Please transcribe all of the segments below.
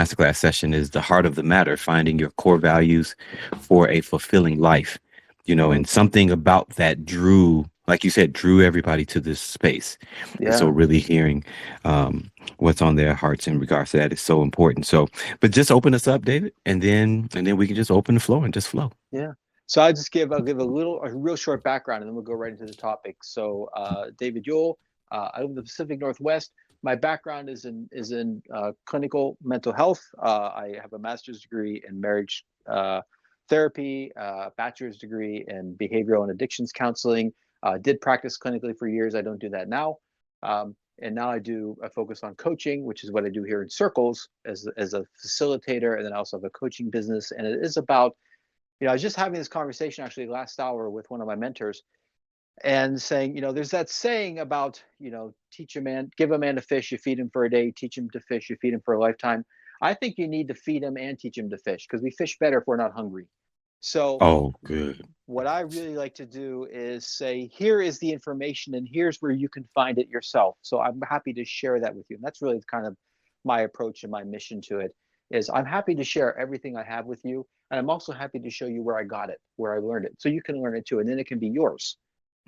masterclass session is the heart of the matter, finding your core values for a fulfilling life. And something about that like you said, drew everybody to this space. And so Yeah. really hearing what's on their hearts in regards to that is so important. So, but just open us up, David, and then we can just open the floor and just flow. Yeah. So I'll give a real short background, and then we'll go right into the topic. So, David Youll, I live in the Pacific Northwest. My background is in clinical mental health. I have a master's degree in marriage therapy, bachelor's degree in behavioral and addictions counseling. Did practice clinically for years. I don't do that now. And now I focus on coaching, which is what I do here in Circles as a facilitator, and then I also have a coaching business. And it is about, I was just having this conversation actually last hour with one of my mentors, and saying, there's that saying about, give a man a fish, you feed him for a day, teach him to fish, you feed him for a lifetime. I think you need to feed him and teach him to fish, because we fish better if we're not hungry. So Oh, good. what I really like to do is say, here is the information and here's where you can find it yourself. So I'm happy to share that with you. And that's really kind of my approach and my mission to it, is I'm happy to share everything I have with you. And I'm also happy to show you where I got it, where I learned it. So you can learn it too. And then it can be yours.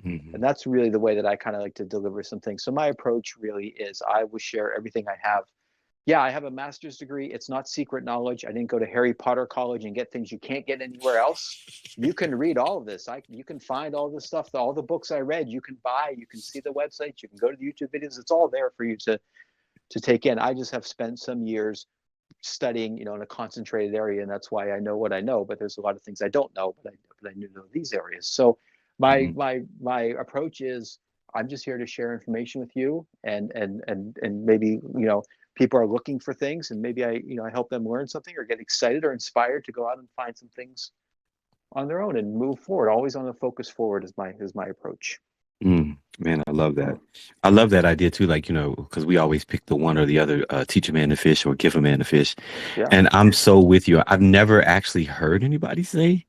Hmm. And that's really the way that I kind of like to deliver some things. So my approach really is I will share everything I have. Yeah, I have a master's degree. It's not secret knowledge. I didn't go to Harry Potter college and get things you can't get anywhere else. You can read all of this. You can find all this stuff, all the books I read, you can buy, you can see the websites, you can go to the YouTube videos. It's all there for you to take in. I just have spent some years studying, in a concentrated area, and that's why I know what I know. But there's a lot of things I don't know, but I know these areas. So my Hmm. my approach is I'm just here to share information with you, and maybe people are looking for things, and maybe I help them learn something or get excited or inspired to go out and find some things on their own and move forward. Always on the focus forward is my approach. Man, I love that. I love that idea too. Like, because we always pick the one or the other, teach a man to fish or give a man a fish. Yeah. And I'm so with you. I've never actually heard anybody say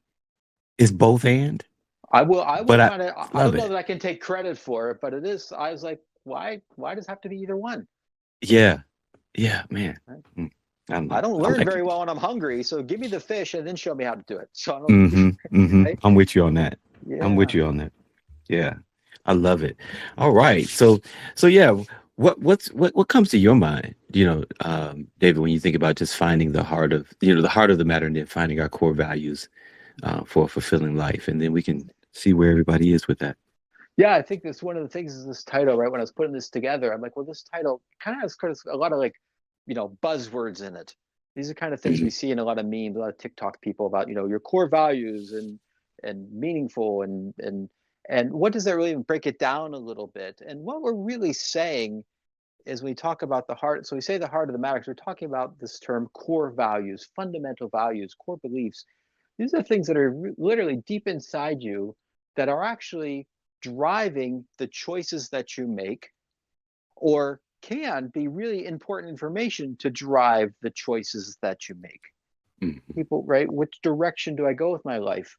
it's both and, I will but I kind of, I love don't know it. that I can take credit for it, but it is. I was like, why does it have to be either one? Yeah. Yeah, man. Right? Mm, I don't I learn like very it. well when I'm hungry, so give me the fish and then show me how to do it. So I don't, right? I'm with you on that. I'm with Yeah. you on that. Yeah. I love it. All right. So yeah, what comes to your mind, David, when you think about just finding the heart of the matter and then finding our core values for a fulfilling life. And then we can see where everybody is with that. Yeah, I think that's one of the things is this title, right? When I was putting this together, I'm like, well, this title kind of has a lot of like, buzzwords in it. These are kind of things we see in a lot of memes, a lot of TikTok people about, your core values and meaningful and what does that really even break it down a little bit? And what we're really saying is when we talk about the heart, so we say the heart of the matter, 'cause we're talking about this term core values, fundamental values, core beliefs. These are things that are literally deep inside you that are actually driving the choices that you make, or can be really important information to drive the choices that you make. Mhm. People, right? Which direction do I go with my life?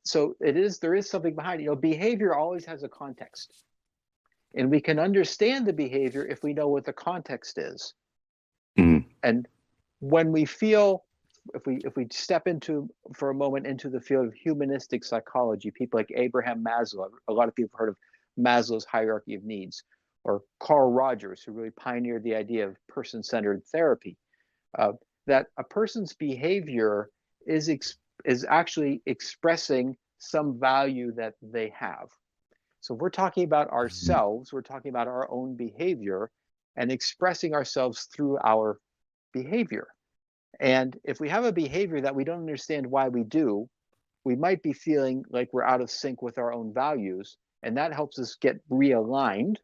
So there is something behind it. Behavior always has a context, and we can understand the behavior if we know what the context is. Mhm. And when we feel, if we step into for a moment into the field of humanistic psychology, people like Abraham Maslow, a lot of people have heard of Maslow's hierarchy of needs, or Carl Rogers, who really pioneered the idea of person-centered therapy, uh, that a person's behavior is is actually expressing some value that they have. So if we're talking about Mhm. ourselves, we're talking about our own behavior and expressing ourselves through our behavior. And if we have a behavior that we don't understand why we do, we might be feeling like we're out of sync with our own values. And that helps us get realigned.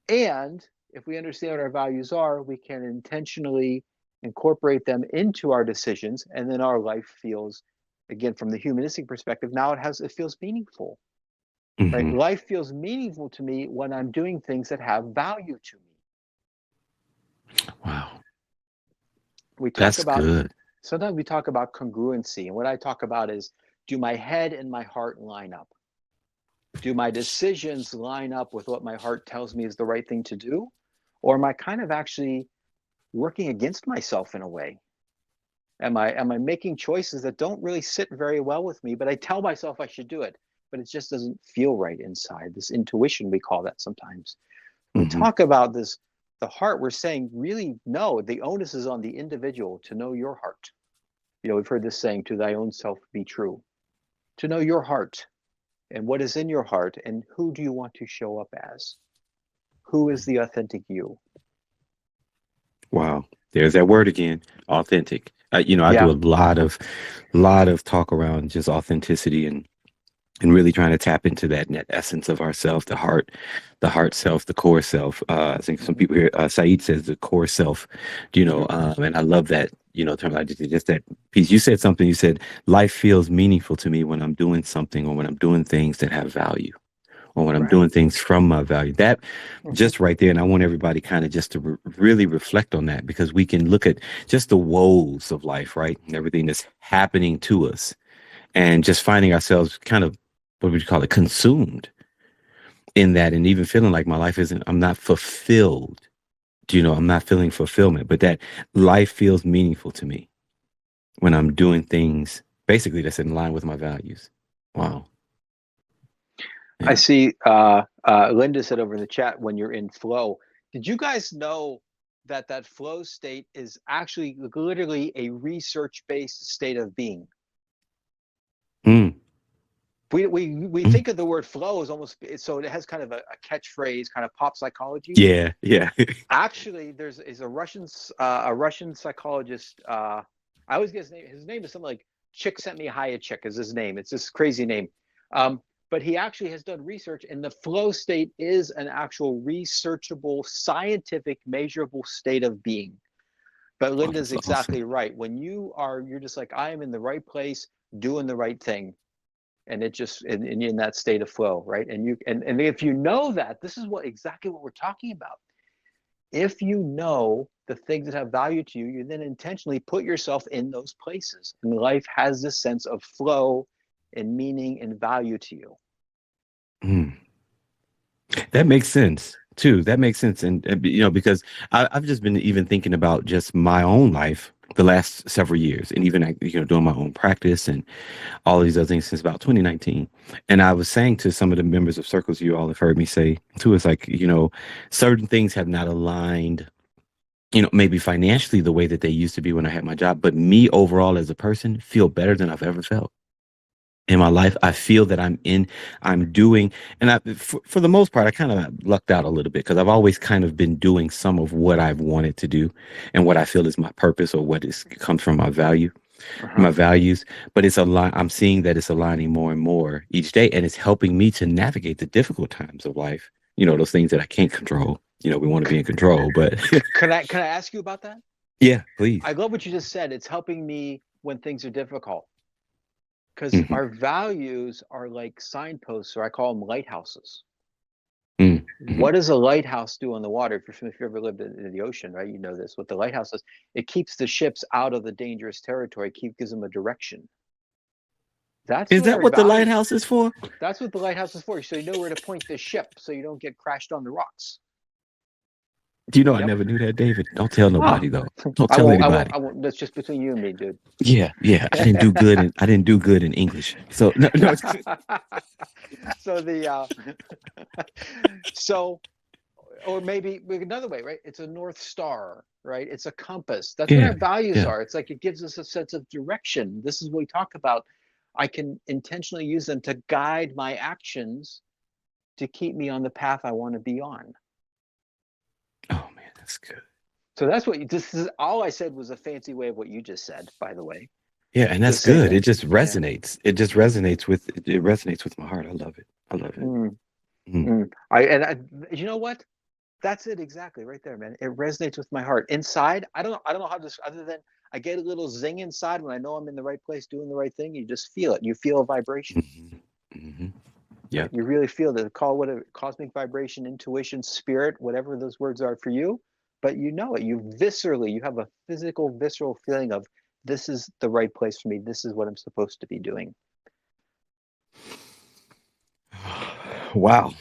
And if we understand what our values are, we can intentionally incorporate them into our decisions. And then our life feels, again, from the humanistic perspective, now it feels meaningful, right? Mhm. Life feels meaningful to me when I'm doing things that have value to me. Wow. We talk That's about good. Sometimes we talk about congruency, and what I talk about is, do my head and my heart line up? Do my decisions line up with what my heart tells me is the right thing to do? Or am I kind of actually working against myself in a way? Am I making choices that don't really sit very well with me, but I tell myself I should do it, but it just doesn't feel right inside? This intuition, we call that sometimes. When we Hmm. talk about this, the heart, we're saying really no, the onus is on the individual to know your heart. We've heard this saying, to thy own self be true. To know your heart and what is in your heart and who do you want to show up as? Who is the authentic you? Wow. There's that word again, authentic. I do Yeah. a lot of talk around just authenticity and really trying to tap into that essence of ourself, the heart self, the core self. I think some Mm-hmm. people here, Saeed says the core self, Mm-hmm. and I love that, term. Just that piece. You said something, you said, life feels meaningful to me when I'm doing something or when I'm doing things that have value or when I'm Right. doing things from my value. That Mm-hmm. just right there. And I want everybody kind of just to really reflect on that because we can look at just the woes of life, right? And everything that's happening to us and just finding ourselves kind of, what would you call it, consumed in that, and even feeling like my life isn't, I'm not fulfilled. I'm not feeling fulfillment, but that life feels meaningful to me when I'm doing things basically that's in line with my values. Wow. I Yeah. see Linda said over in the chat, when you're in flow. Did you guys know that that flow state is actually literally a research-based state of being? Mm, We mm. think of the word flow as almost, so it has kind of a catchphrase, kind of pop psychology. Yeah. Yeah. Actually, there's is a Russian psychologist. I always get his name. His name is something like Csikszentmihalyi is his name. It's this crazy name. Um, but he actually has done research, and the flow state is an actual researchable, scientific, measurable state of being. But Oh, Linda's that's awesome. exactly right. When you're just like, I am in the right place, doing the right thing, and it just in that state of flow, right? And if you know that, this is what exactly what we're talking about. If you know the things that have value to you, you then intentionally put yourself in those places. And life has this sense of flow and meaning and value to you. Mm. That makes sense too. That makes sense. And because I've just been even thinking about just my own life the last several years and even, doing my own practice and all of these other things since about 2019. And I was saying to some of the members of circles, you all have heard me say too, it's like, certain things have not aligned, maybe financially the way that they used to be when I had my job, but me overall as a person feel better than I've ever felt in my life. I feel that I'm doing, and for the most part, I kind of lucked out a little bit because I've always kind of been doing some of what I've wanted to do and what I feel is my purpose or what is comes from Uh-huh. my values. But I'm seeing that it's aligning more and more each day, and it's helping me to navigate the difficult times of life. Those things that I can't control. We want to be in control, but Can I ask you about that? yeah, please. I love what you just said. It's helping me when things are difficult, because Hmm. our values are like signposts, or I call them lighthouses. Mm-hmm. What does a lighthouse do on the water? If you've ever lived in the ocean, right? You know this. What the lighthouse does, it keeps the ships out of the dangerous territory, gives them a direction. That's Is what that our what the value. lighthouse is for? That's what the lighthouse is for. So you know where to point the ship, so you don't get crashed on the rocks. I Yep. never knew that, David. Don't tell Ah, nobody though. Don't I tell won't. I won't. anybody. I won't. That's just between you and me, dude. Yeah, yeah. I didn't do good in English. So no, no. So so or maybe another way, right? It's a North Star, right? It's a compass. That's what Yeah, our values yeah. are. It's like it gives us a sense of direction. This is what we talk about. I can intentionally use them to guide my actions to keep me on the path I want to be on. Oh man, that's good. So that's what this is. All I said was a fancy way of what you just said, by the way. Yeah, and The that's same good. It thing. just Yeah. resonates. It resonates with my heart. I love it. I love it. Mm, Mm. mm. I you know what? That's it exactly right there, man. It resonates with my heart. Inside, I don't know how to, other than I get a little zing inside when I know I'm in the right place doing the right thing. You just feel it. You feel a vibration, Hmm. Hmm. right? Yeah. You really feel the call, what a cosmic vibration, intuition, spirit, whatever those words are for you. But you know it. You have a physical, visceral feeling of this is the right place for me. This is what I'm supposed to be doing. Wow.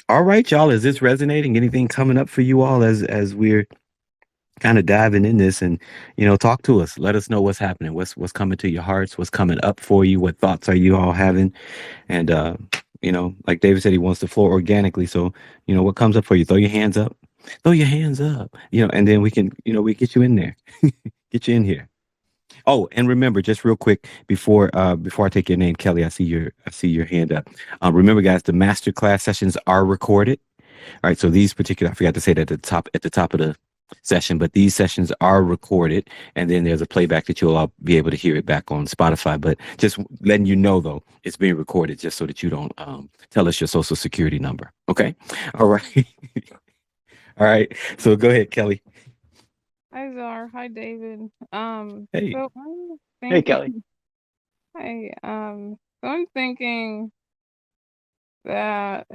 All right, y'all. Is this resonating? Anything coming up for you all as we're kind of diving in this and talk to us. Let us know what's happening, what's coming to your hearts, what's coming up for you, what thoughts are you all having. And like David said, he wants to flow organically. So what comes up for you, throw your hands up, throw your hands up, and then we can we get you in there. Get you in here. Oh, and remember, just real quick before I take your name, Kelly, I see your hand up. Remember, guys, the master class sessions are recorded. All right, so these particular, I forgot to say that at the top of the session, but these sessions are recorded, and then there's a playback that you'll all be able to hear it back on Spotify. But just letting you know, though, it's being recorded just so that you don't tell us your social security number. Okay, all right, all right. So go ahead, Kelly. Hi Zar, hi David. Hey. So I'm Hey, Kelly. thinking, hey, so I'm thinking that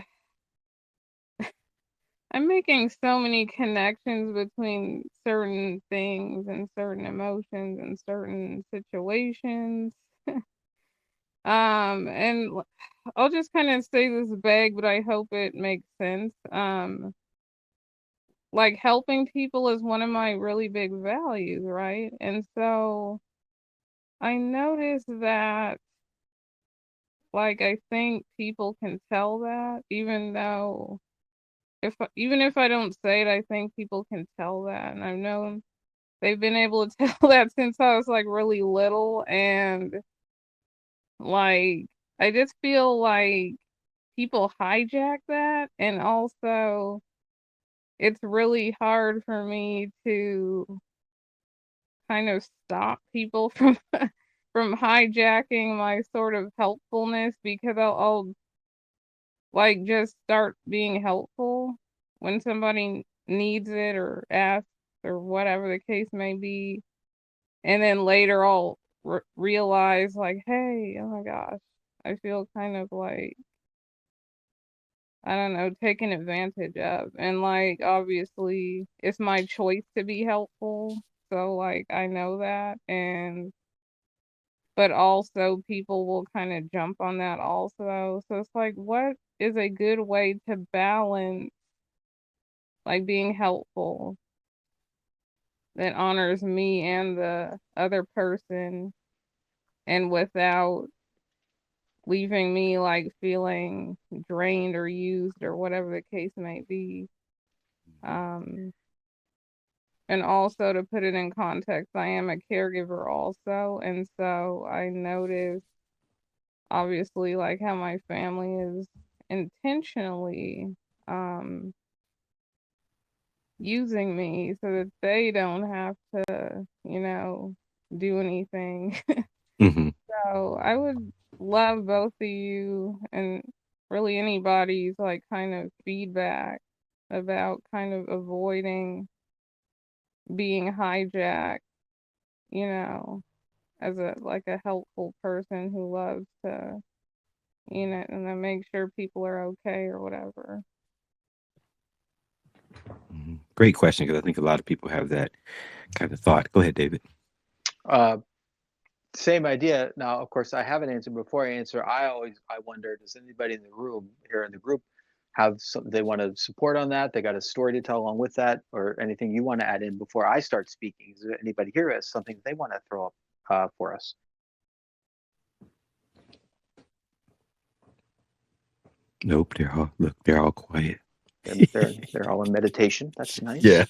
I'm making so many connections between certain things and certain emotions and certain situations. And I'll just kind of say this vague, but I hope it makes sense. Like helping people is one of my really big values, right? And so I noticed that, like, I think people can tell that, even though even if I don't say it, I think people can tell that. And I've known they've been able to tell that since I was like really little. And like, I just feel like people hijack that. And also, it's really hard for me to kind of stop people from from hijacking my sort of helpfulness, because I'll like just start being helpful when somebody needs it or asks or whatever the case may be, and then later I'll realize like, hey, oh my gosh, I feel kind of like, I don't know, taken advantage of. And like, obviously it's my choice to be helpful, so like I know that. And but also people will kind of jump on that also. So it's like, what is a good way to balance like being helpful that honors me and the other person, and without leaving me like feeling drained or used or whatever the case may be. Um, and also, to put it in context, I am a caregiver also. And so I notice, obviously, like how my family is intentionally um, using me so that they don't have to, do anything. Hmm. So I would love both of you and really anybody's like kind of feedback about kind of avoiding being hijacked, you know, as a like a helpful person who loves to, and then make sure people are okay or whatever. Great question, because I think a lot of people have that kind of thought. Go ahead, David. Uh, Same idea. Now, of course, I have an answer. Before I answer, I wonder, does anybody in the room here in the group have some they want to support on that? They got a story to tell along with that, or anything you want to add in before I start speaking? Is there anybody here has something they want to throw up for us? Nope, they're all quiet. They're all in meditation. That's Yeah.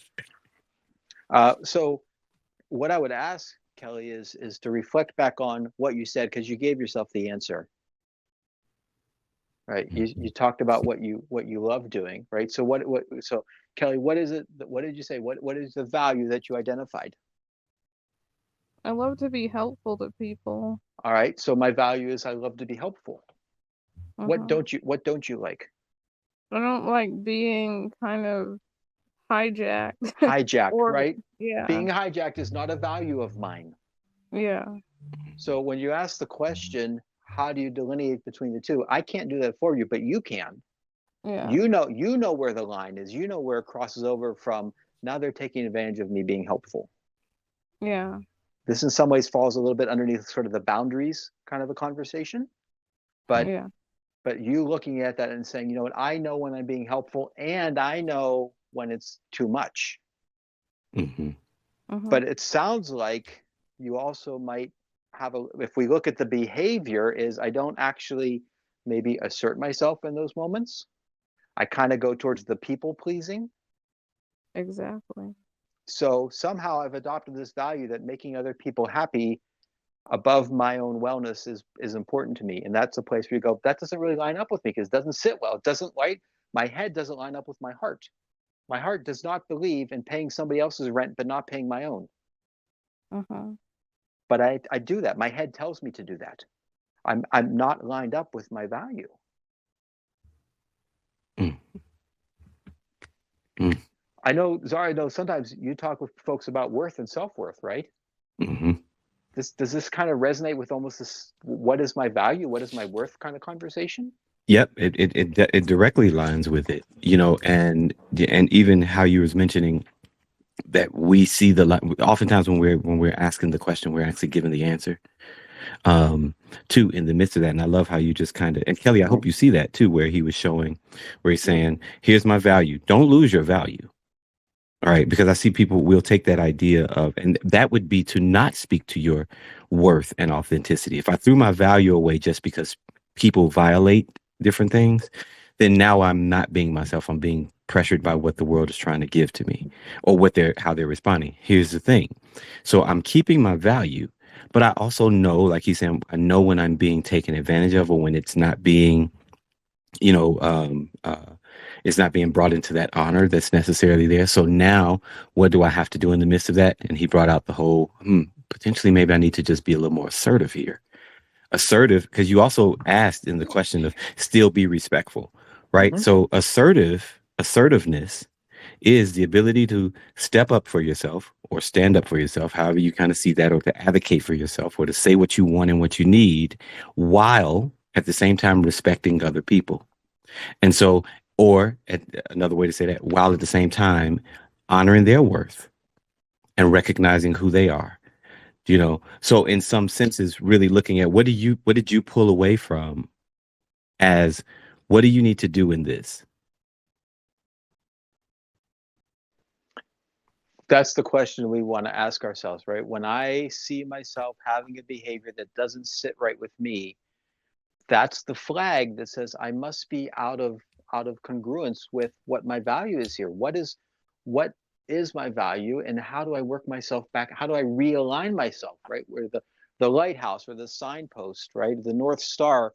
nice. So what I would ask Kelly is to reflect back on what you said, because you gave yourself the answer, right? You talked about what you love doing, right? So so Kelly, what is it? What did you say? What is the value that you identified? I love to be helpful to people. All right. So my value is I love to be helpful. Uh-huh. What don't you like? I don't like being kind of hijacked. Hijacked, Or right? yeah, Being hijacked is not a value of mine. yeah, So when you ask the question, how do you delineate between the two? I can't do that for you, but you can. yeah, You know where the line is. You know where it crosses over from now they're taking advantage of me being helpful. yeah, This in some ways falls a little bit underneath sort of the boundaries kind of a conversation, but yeah, you looking at that and saying, you know what, I know when I'm being helpful and I know when it's too much. Hmm. But it sounds like you also might have if we look at the behavior, is I don't actually maybe assert myself in those moments. I kind of go towards the people pleasing. Exactly. So somehow I've adopted this value that making other people happy above my own wellness is important to me. And that's a place where you go, that doesn't really line up with me because it doesn't sit well. It doesn't, right? My head doesn't line up with my heart. My heart does not believe in paying somebody else's rent but not paying my own. Uh-huh. But I do that. My head tells me to do that. I'm not lined up with my value. Mm-hmm. I know, Zara, I know sometimes you talk with folks about worth and self-worth, right? Mm-hmm. Does this kind of resonate with almost this, what is my value, what is my worth kind of conversation? Yep, it directly aligns with it, and even how you was mentioning that we see oftentimes when we're asking the question, we're actually giving the answer, too, in the midst of that. And I love how you just kind of, and Kelly, I hope you see that too, where he was showing, where he's saying, here's my value. Don't lose your value. All right, because I see people will take that idea of, and that would be to not speak to your worth and authenticity. If I threw my value away just because people violate different things, then now I'm not being myself. I'm being pressured by what the world is trying to give to me or how they're responding. Here's the thing. So I'm keeping my value, but I also know, like he's saying, I know when I'm being taken advantage of or when it's not being, you know, it's not being brought into that honor that's necessarily there. So now what do I have to do in the midst of that? And he brought out the whole, potentially maybe I need to just be a little more assertive here. Assertive, because you also asked in the question of still be respectful, right? Mm-hmm. So assertiveness is the ability to step up for yourself or stand up for yourself, however you kind of see that, or to advocate for yourself or to say what you want and what you need while at the same time respecting other people. And so, another way to say that, while at the same time honoring their worth and recognizing who they are, So in some senses, really looking at what did you pull away from as what do you need to do in this? That's the question we want to ask ourselves, right? When I see myself having a behavior that doesn't sit right with me, that's the flag that says I must be out of congruence with what my value is here. What is my value, and how do I work myself back? How do I realign myself, right? Where the lighthouse or the signpost, right? The North Star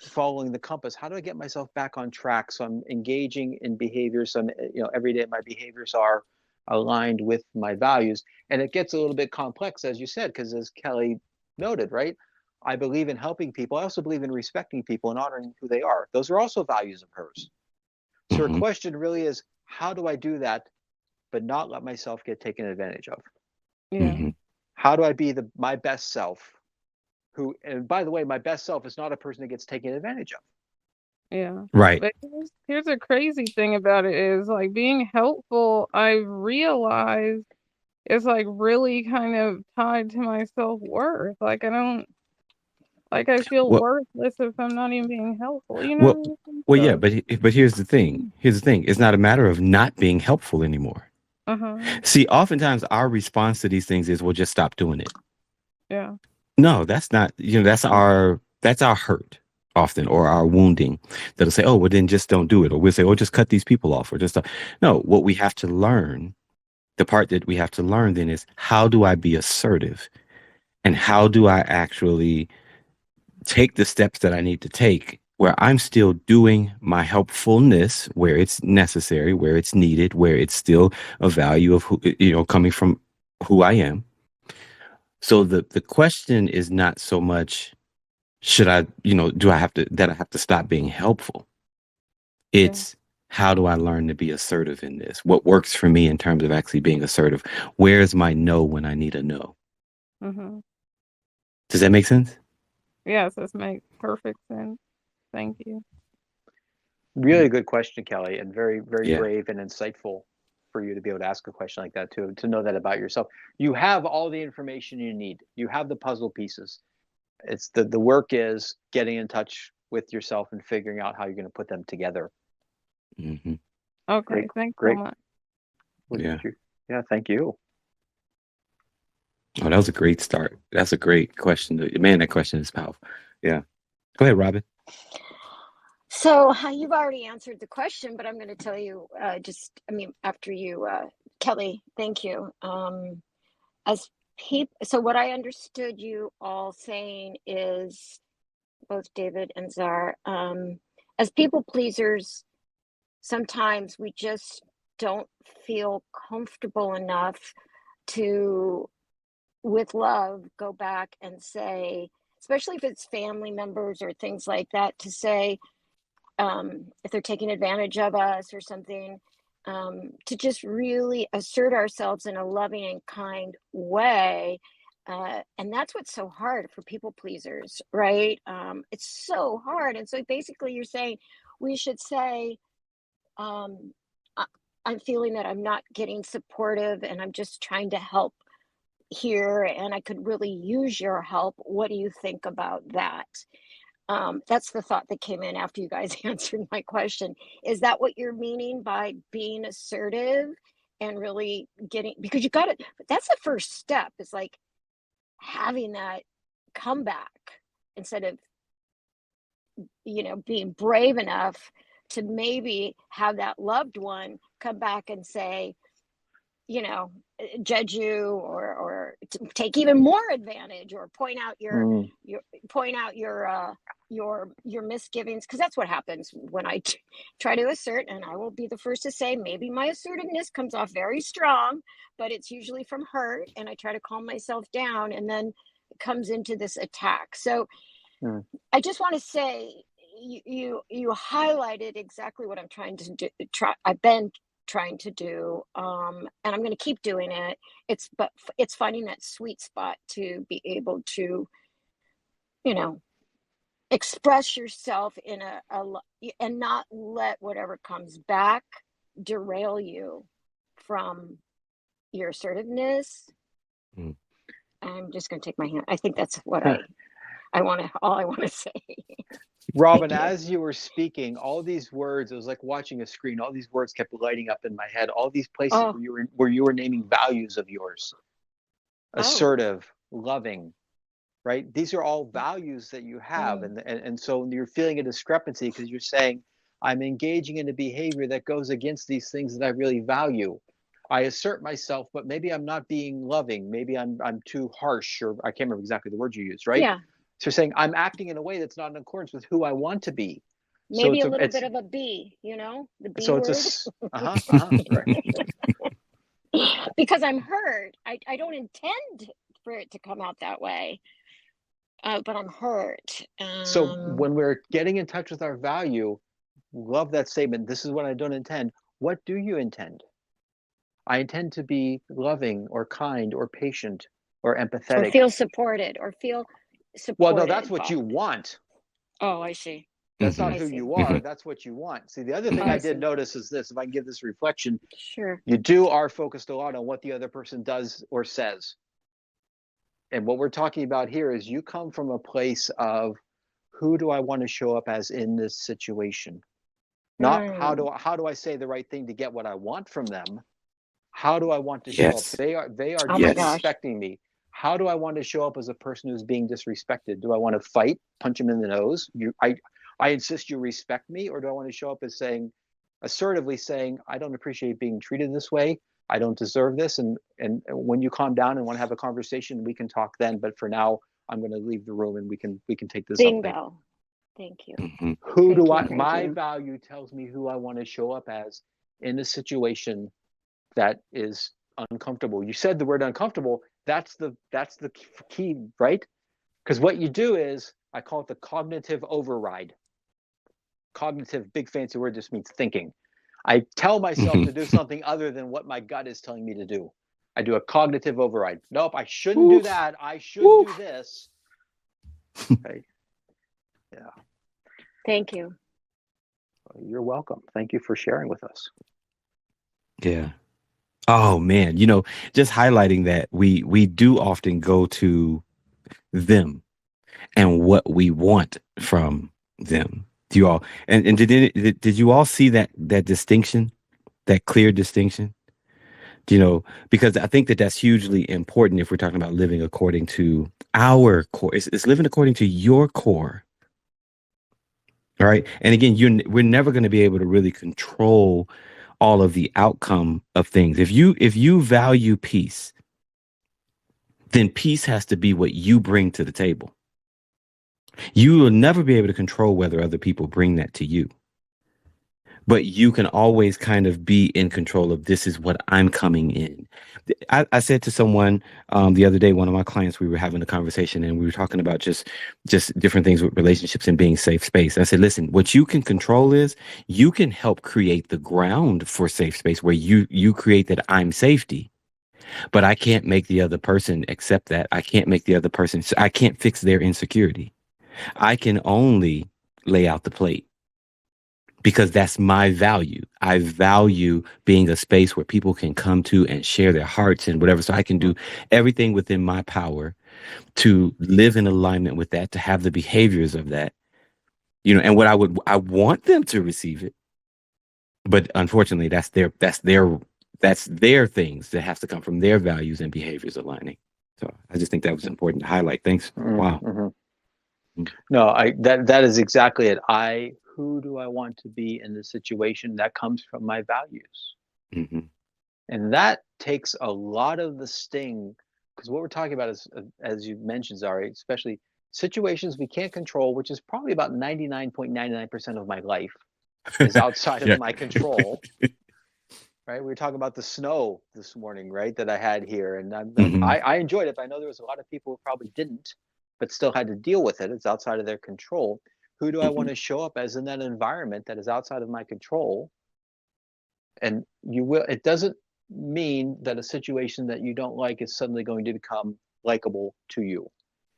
following the compass. How do I get myself back on track so I'm engaging in behaviors? So every day my behaviors are aligned with my values. And it gets a little bit complex, as you said, because as Kelly noted, right? I believe in helping people. I also believe in respecting people and honoring who they are. Those are also values of hers. So her Mm-hmm. question really is, how do I do that, but not let myself get taken advantage of? Yeah. Mm-hmm. How do I be my best self? Who, and by the way, my best self is not a person that gets taken advantage of. Yeah. Right. But here's a crazy thing about it is like being helpful, I realized is like really kind of tied to my self-worth. Like I don't like I feel Well, worthless if I'm not even being helpful, you well, know? well, yeah, So, but here's the thing. Here's the thing. It's not a matter of not being helpful anymore. uh-huh. See, oftentimes our response to these things is we'll just stop doing it. Yeah. No, that's not, that's our hurt often or our wounding that'll say, oh, well, then just don't do it. Or we'll say, oh, just cut these people off or just, no, what we have to learn, the part that we have to learn then is how do I be assertive and how do I actually take the steps that I need to take where I'm still doing my helpfulness where it's necessary, where it's needed, where it's still a value of who, coming from who I am. So the question is not so much should I, do I have to stop being helpful? Yeah. It's how do I learn to be assertive in this? What works for me in terms of actually being assertive? Where's my no when I need a no? Mm-hmm. Does that make sense? Yes, this makes perfect sense. Thank you. Really good question, Kelly, and very, very Yeah. brave and insightful for you to be able to ask a question like that too, to know that about yourself. You have all the information you need. You have the puzzle pieces. It's the work is getting in touch with yourself and figuring out how you're going to put them together. Hmm. Great, Okay, thanks so great. much. Yeah. Yeah, thank you. Oh, that was a great start. That's a great question. Man, that question is powerful. Yeah. Go ahead, Robin. So you've already answered the question, but I'm going to tell you after you, Kelly, thank you. So what I understood you all saying is, both David and Czar, as people pleasers, sometimes we just don't feel comfortable enough to, with love, go back and say, especially if it's family members or things like that, to say, if they're taking advantage of us or something, to just really assert ourselves in a loving and kind way. And that's what's so hard for people pleasers, right? It's so hard. And so basically you're saying we should say, I'm feeling that I'm not getting supportive and I'm just trying to help here and I could really use your help. What do you think about that? That's the thought that came in after you guys answered my question. Is that what you're meaning by being assertive and really getting, because you got it, that's the first step, is like having that comeback instead of, being brave enough to maybe have that loved one come back and say, judge you or take even more advantage or point out your misgivings, because that's what happens when I try to assert. And I will be the first to say, maybe my assertiveness comes off very strong, but it's usually from hurt, and I try to calm myself down, and then it comes into this attack. So I just want to say, you highlighted exactly what I'm trying to do. I've been trying to do, and I'm going to keep doing it. It's finding that sweet spot to be able to, express yourself in and not let whatever comes back derail you from your assertiveness. I'm just going to take my hand. I think that's what I want to say. Robin, as you were speaking, all these words, it was like watching a screen. All these words kept lighting up in my head. All these places where you were naming values of yours. Assertive, loving, right? These are all values that you have. And so you're feeling a discrepancy because you're saying, I'm engaging in a behavior that goes against these things that I really value. I assert myself, but maybe I'm not being loving. Maybe I'm too harsh, or I can't remember exactly the word you used, right? Yeah. So you're saying I'm acting in a way that's not in accordance with who I want to be. Maybe so a little bit of a B, the B so word. It's right. Because I'm hurt. I don't intend for it to come out that way, but I'm hurt. So when we're getting in touch with our value, love that statement. This is what I don't intend. What do you intend? I intend to be loving or kind or patient or empathetic. Or feel supported or feel supported. Well, no, that's what you want. Oh, I see. That's not who you are. That's what you want. See, the other thing I did notice is this, if I can give this reflection, sure, you are focused a lot on what the other person does or says. And what we're talking about here is you come from a place of, who do I want to show up as in this situation? Not how do I say the right thing to get what I want from them? How do I want to show up? They are disrespecting me. How do I want to show up as a person who's being disrespected? Do I want to fight, punch him in the nose? I insist you respect me, or do I want to show up as assertively saying, I don't appreciate being treated this way. I don't deserve this. And when you calm down and want to have a conversation, we can talk then. But for now, I'm going to leave the room and we can take this up. Bingo. Thank you. My value tells me who I want to show up as in a situation that is uncomfortable. You said the word uncomfortable. That's the key, right? Because what you do is, I call it the cognitive override. Cognitive, big fancy word, just means thinking. I tell myself to do something other than what my gut is telling me to do. I do a cognitive override. Nope, I shouldn't do that. I should do this. Okay. Yeah. Thank you. You're welcome. Thank you for sharing with us. Yeah. Oh man, just highlighting that we do often go to them and what we want from them. Do you all and did you all see that distinction, that clear distinction? Because I think that that's hugely important if we're talking about living according to our core. It's living according to your core. All right. And again, we're never going to be able to really control all of the outcome of things. If you value peace, then peace has to be what you bring to the table. You will never be able to control whether other people bring that to you. But you can always kind of be in control of, this is what I'm coming in. I said to someone the other day, one of my clients, we were having a conversation and we were talking about just different things with relationships and being safe space. I said, listen, what you can control is you can help create the ground for safe space where you create that I'm safety. But I can't make the other person accept that. I can't make the other person, I can't fix their insecurity. I can only lay out the plate. Because that's my value. I value being a space where people can come to and share their hearts and whatever. So I can do everything within my power to live in alignment with that, to have the behaviors of that, and what I want them to receive it. But unfortunately, that's their things that have to come from their values and behaviors aligning. So I just think that was important to highlight. Thanks. Wow. Mm-hmm. No, that is exactly it. Who do I want to be in this situation? That comes from my values. Mm-hmm. And that takes a lot of the sting, because what we're talking about is, as you mentioned, Zari, especially situations we can't control, which is probably about 99.99% of my life is outside of my control. Right? We were talking about the snow this morning, right? That I had here. And I enjoyed it, but I know there was a lot of people who probably didn't, but still had to deal with it. It's outside of their control. Who do I want to show up as in that environment that is outside of my control? And it doesn't mean that a situation that you don't like is suddenly going to become likable to you.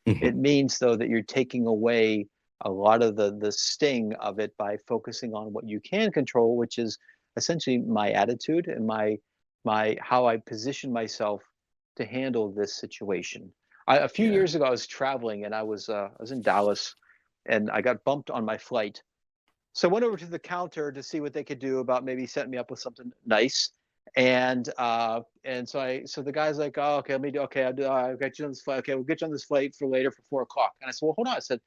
It means, though, that you're taking away a lot of the sting of it by focusing on what you can control, which is essentially my attitude and my how I position myself to handle this situation. A few years ago, I was traveling and I was in Dallas. And I got bumped on my flight. So I went over to the counter to see what they could do about maybe setting me up with something nice. And so the guy's like, oh, okay, I'll get you on this flight. Okay, we'll get you on this flight for later for 4:00. And I said, well, hold on. I said,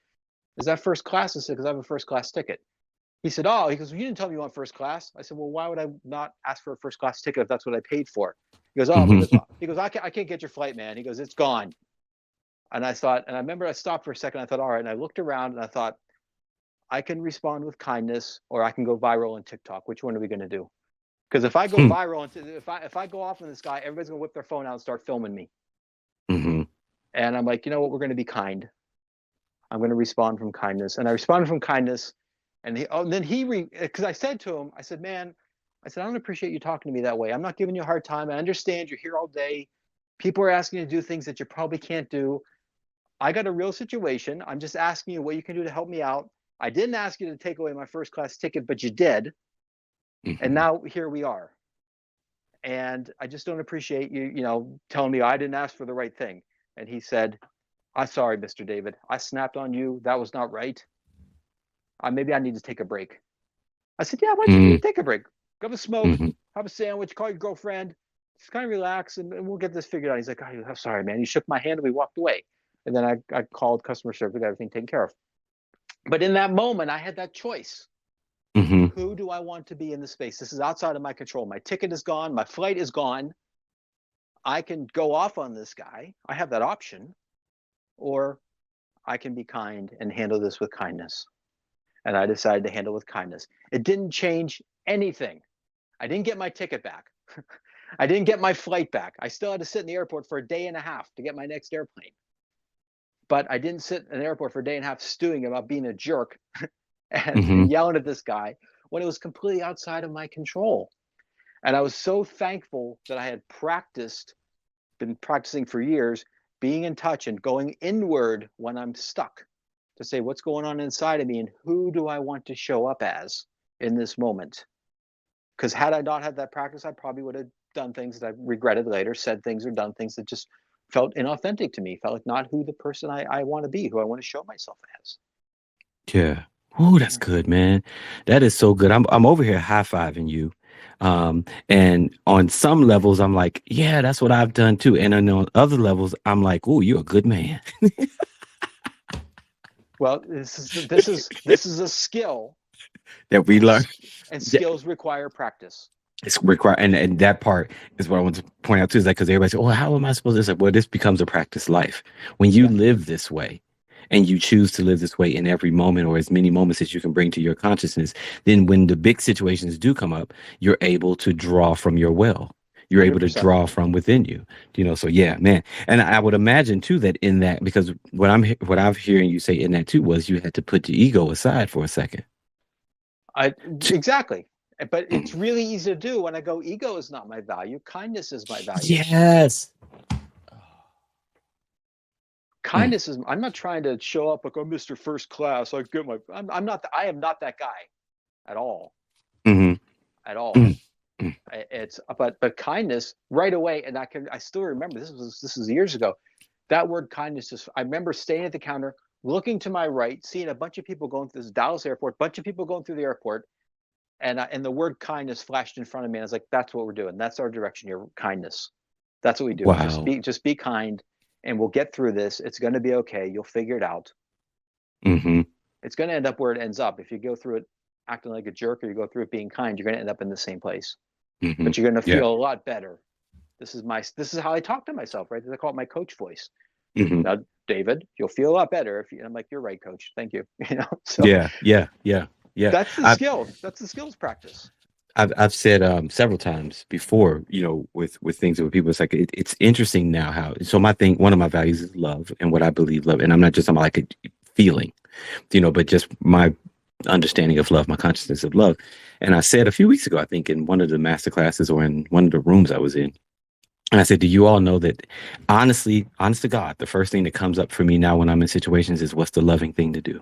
is that first class? I said, because I have a first class ticket. He said, oh, he goes, well, you didn't tell me you want first class. I said, well, why would I not ask for a first class ticket if that's what I paid for? He goes, he goes, I can't get your flight, man. He goes, it's gone. And I thought, and I remember I stopped for a second. I thought, all right. And I looked around and I thought, I can respond with kindness or I can go viral on TikTok. Which one are we going to do? Because if I go viral, if I go off on this guy, everybody's going to whip their phone out and start filming me. And I'm like, you know what? We're going to be kind. I'm going to respond from kindness. And I responded from kindness. And because I said to him, I said, man, I don't appreciate you talking to me that way. I'm not giving you a hard time. I understand you're here all day. People are asking you to do things that you probably can't do. I got a real situation. I'm just asking you what you can do to help me out. I didn't ask you to take away my first class ticket, but you did. And now here we are. And I just don't appreciate you, telling me I didn't ask for the right thing. And he said, I'm sorry, Mr. David. I snapped on you. That was not right. Maybe I need to take a break. I said, yeah, why don't you take a break? Go have a smoke, have a sandwich, call your girlfriend, just kind of relax, and we'll get this figured out. He's like, oh, I'm sorry, man. He shook my hand and we walked away. And then I called customer service, got everything taken care of. But in that moment, I had that choice. Who do I want to be in the space? This is outside of my control. My ticket is gone. My flight is gone. I can go off on this guy. I have that option. Or I can be kind and handle this with kindness. And I decided to handle with kindness. It didn't change anything. I didn't get my ticket back. I didn't get my flight back. I still had to sit in the airport for a day and a half to get my next airplane. But I didn't sit in the airport for a day and a half stewing about being a jerk and yelling at this guy when it was completely outside of my control. And I was so thankful that I had been practicing for years, being in touch and going inward when I'm stuck to say what's going on inside of me and who do I want to show up as in this moment. Because had I not had that practice, I probably would have done things that I regretted later, said things or done things that just felt inauthentic to me, felt like not who the person I want to be, who I want to show myself as. Yeah. Oh, that's good, man. That is so good. I'm over here high-fiving you. And on some levels, I'm like, yeah, that's what I've done too. And then on other levels, I'm like, oh, you're a good man. Well, this is a skill, That we learn. and Yeah, skills require practice. it's required, and that part is what I want to point out too. Is that because everybody says, "Oh, how am I supposed to?" It's like, well, this becomes a practice life when you Yeah. live this way, and you choose to live this way in every moment, or as many moments as you can bring to your consciousness. Then, when the big situations do come up, you're able to draw from your well. You're able to 100%. draw from within you. So yeah, man. And I would imagine too that in that, because what I'm hearing you say in that too was you had to put your ego aside for a second. Exactly. But it's really easy to do when I go, ego is not my value. Kindness is my value. Yes. Kindness is, I'm not trying to show up like I'm Mr. First Class. I'm not, I am not that guy at all. Mm-hmm. At all. Mm-hmm. It's, but kindness right away. And I still remember, this was years ago. That word kindness I remember staying at the counter, looking to my right, seeing a bunch of people going through this Dallas airport, bunch of people going through the airport. And the word kindness flashed in front of me. And I was like, that's what we're doing. That's our direction here. Kindness. That's what we do. Wow. Just be kind, and we'll get through this. It's going to be okay. You'll figure it out. Mm-hmm. It's going to end up where it ends up. If you go through it acting like a jerk, or you go through it being kind, you're going to end up in the same place. Mm-hmm. But you're going to feel a lot better. This is how I talk to myself, right? I call it my coach voice. Mm-hmm. Now, David, you'll feel a lot better if you. I'm like, you're right, coach. Thank you. So Yeah. that's the skill. That's the skills practice. I've said several times before, with things with people, it's like it's interesting now how. So one of my values is love, and what I believe love, and I'm not just talking about like a feeling, but just my understanding of love, my consciousness of love. And I said a few weeks ago, I think in one of the master classes or in one of the rooms I was in, and I said, do you all know that honestly, honest to God, the first thing that comes up for me now when I'm in situations is what's the loving thing to do?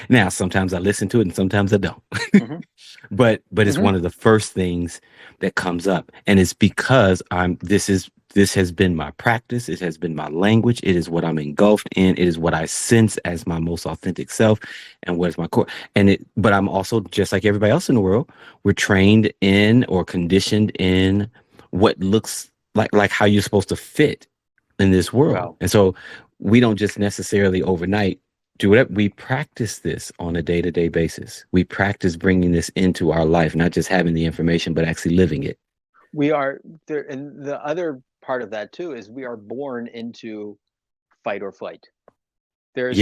Now sometimes I listen to it and sometimes I don't. Mm-hmm. But it's one of the first things that comes up. And it's because this has been my practice. It has been my language. It is what I'm engulfed in. It is what I sense as my most authentic self and what is my core. But I'm also, just like everybody else in the world, we're trained in or conditioned in what looks like how you're supposed to fit in this world. Wow. And so we don't just necessarily overnight do whatever. We practice this on a day-to-day basis. We practice bringing this into our life, not just having the information, but actually living it. We are there. And the other part of that too is we are born into fight or flight. There's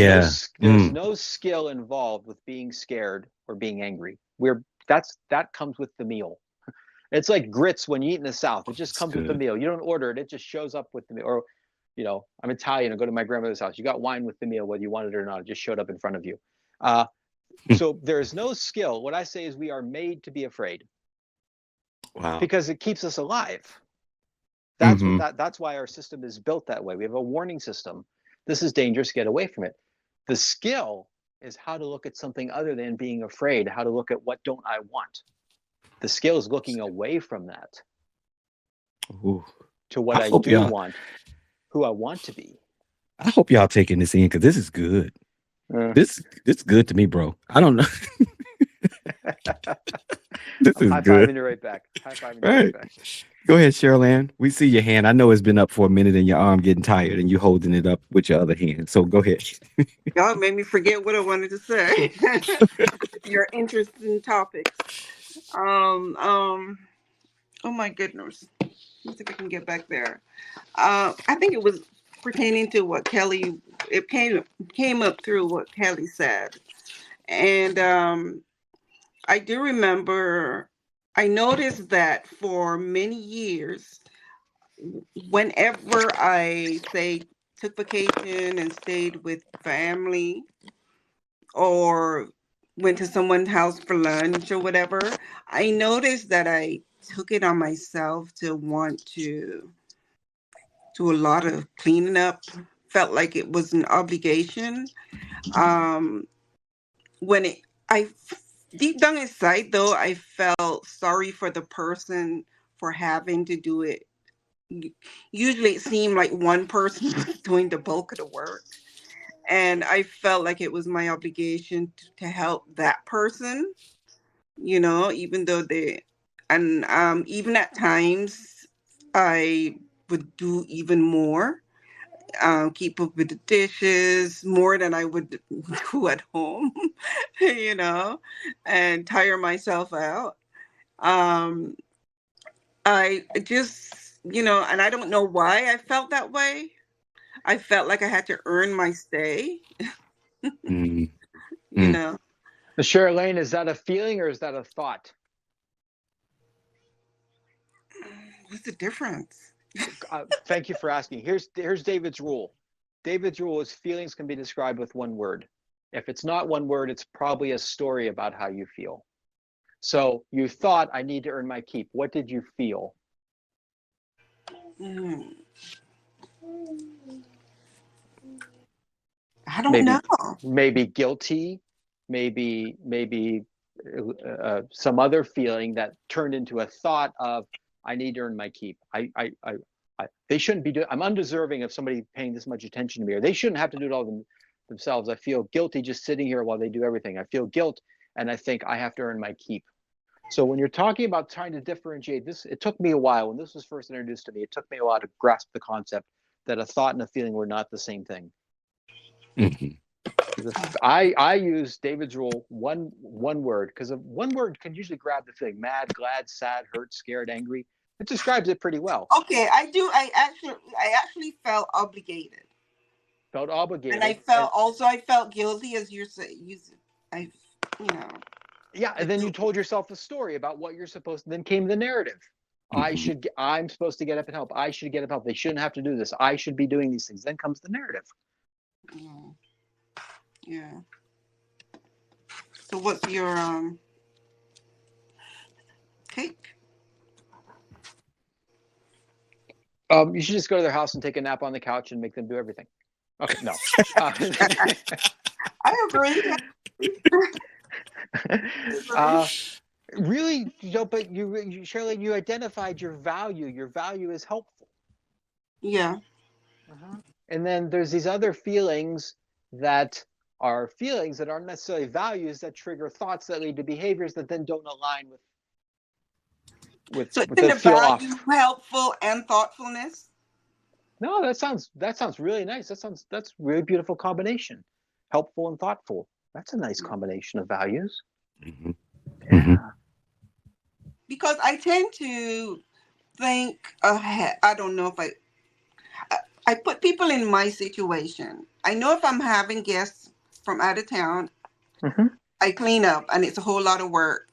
no skill involved with being scared or being angry. That comes with the meal. It's like grits when you eat in the South. It just comes with the meal. You don't order it. It just shows up with the meal. Or, I'm Italian. I go to my grandmother's house. You got wine with the meal, whether you wanted it or not. It just showed up in front of you. So there's no skill. What I say is we are made to be afraid. Wow. Because it keeps us alive. That's why our system is built that way. We have a warning system. This is dangerous. Get away from it. The skill is how to look at something other than being afraid, how to look at what don't I want. The skill is looking away from that to what I do want, who I want to be. I hope y'all taking this in because this is good. This is good to me, bro. I don't know. This is good. High-fiving you right back. High-fiving you right back. Go ahead, Cheryl Ann. We see your hand. I know it's been up for a minute and your arm getting tired and you holding it up with your other hand. So go ahead. Y'all made me forget what I wanted to say. Your interesting topics. Oh my goodness. Let's see if I can get back there. I think it was pertaining to what Kelly, it came up through what Kelly said. And I do remember, I noticed that for many years, whenever I took vacation and stayed with family or went to someone's house for lunch or whatever, I noticed that I took it on myself to want to do a lot of cleaning up. Felt like it was an obligation. Deep down inside, though, I felt sorry for the person for having to do it. Usually it seemed like one person was doing the bulk of the work. And I felt like it was my obligation to help that person. even though and even at times I would do even more, keep up with the dishes more than I would do at home, and tire myself out. Um, I just, and I don't know why I felt that way. I felt like I had to earn my stay, Mm. you know. Charlene, is that a feeling or is that a thought? What's the difference? Thank you for asking. Here's David's rule. David's rule is feelings can be described with one word. If it's not one word, it's probably a story about how you feel. So you thought, I need to earn my keep. What did you feel? I don't know. Maybe guilty, maybe some other feeling that turned into a thought of, I need to earn my keep. They shouldn't be doing. I'm undeserving of somebody paying this much attention to me, or they shouldn't have to do it all themselves. I feel guilty just sitting here while they do everything. I feel guilt, and I think I have to earn my keep. So when you're talking about trying to differentiate this, it took me a while. When this was first introduced to me, it took me a while to grasp the concept that a thought and a feeling were not the same thing. I use David's rule, one word, because one word can usually grab the feeling: mad, glad, sad, hurt, scared, angry. It describes it pretty well. Okay, I do. I actually felt obligated. Felt obligated, and I felt guilty, as you're saying. Yeah, and then you told yourself a story about what you're supposed to. Then came the narrative. I'm supposed to get up and help. I should get up and help. They shouldn't have to do this. I should be doing these things. Then comes the narrative. Yeah. So what's your cake? You should just go to their house and take a nap on the couch and make them do everything. Okay, no. I agree. Really, but Shirley, you identified your value. Your value is helpful. Yeah. And then there's these other feelings that aren't necessarily values that trigger thoughts that lead to behaviors that then don't align with so the isn't value helpful and thoughtfulness? No, that sounds really nice. That's a really beautiful combination. Helpful and thoughtful. That's a nice combination of values. Yeah. Because I tend to think ahead. I don't know if I put people in my situation. I know if I'm having guests from out of town, I clean up, and it's a whole lot of work.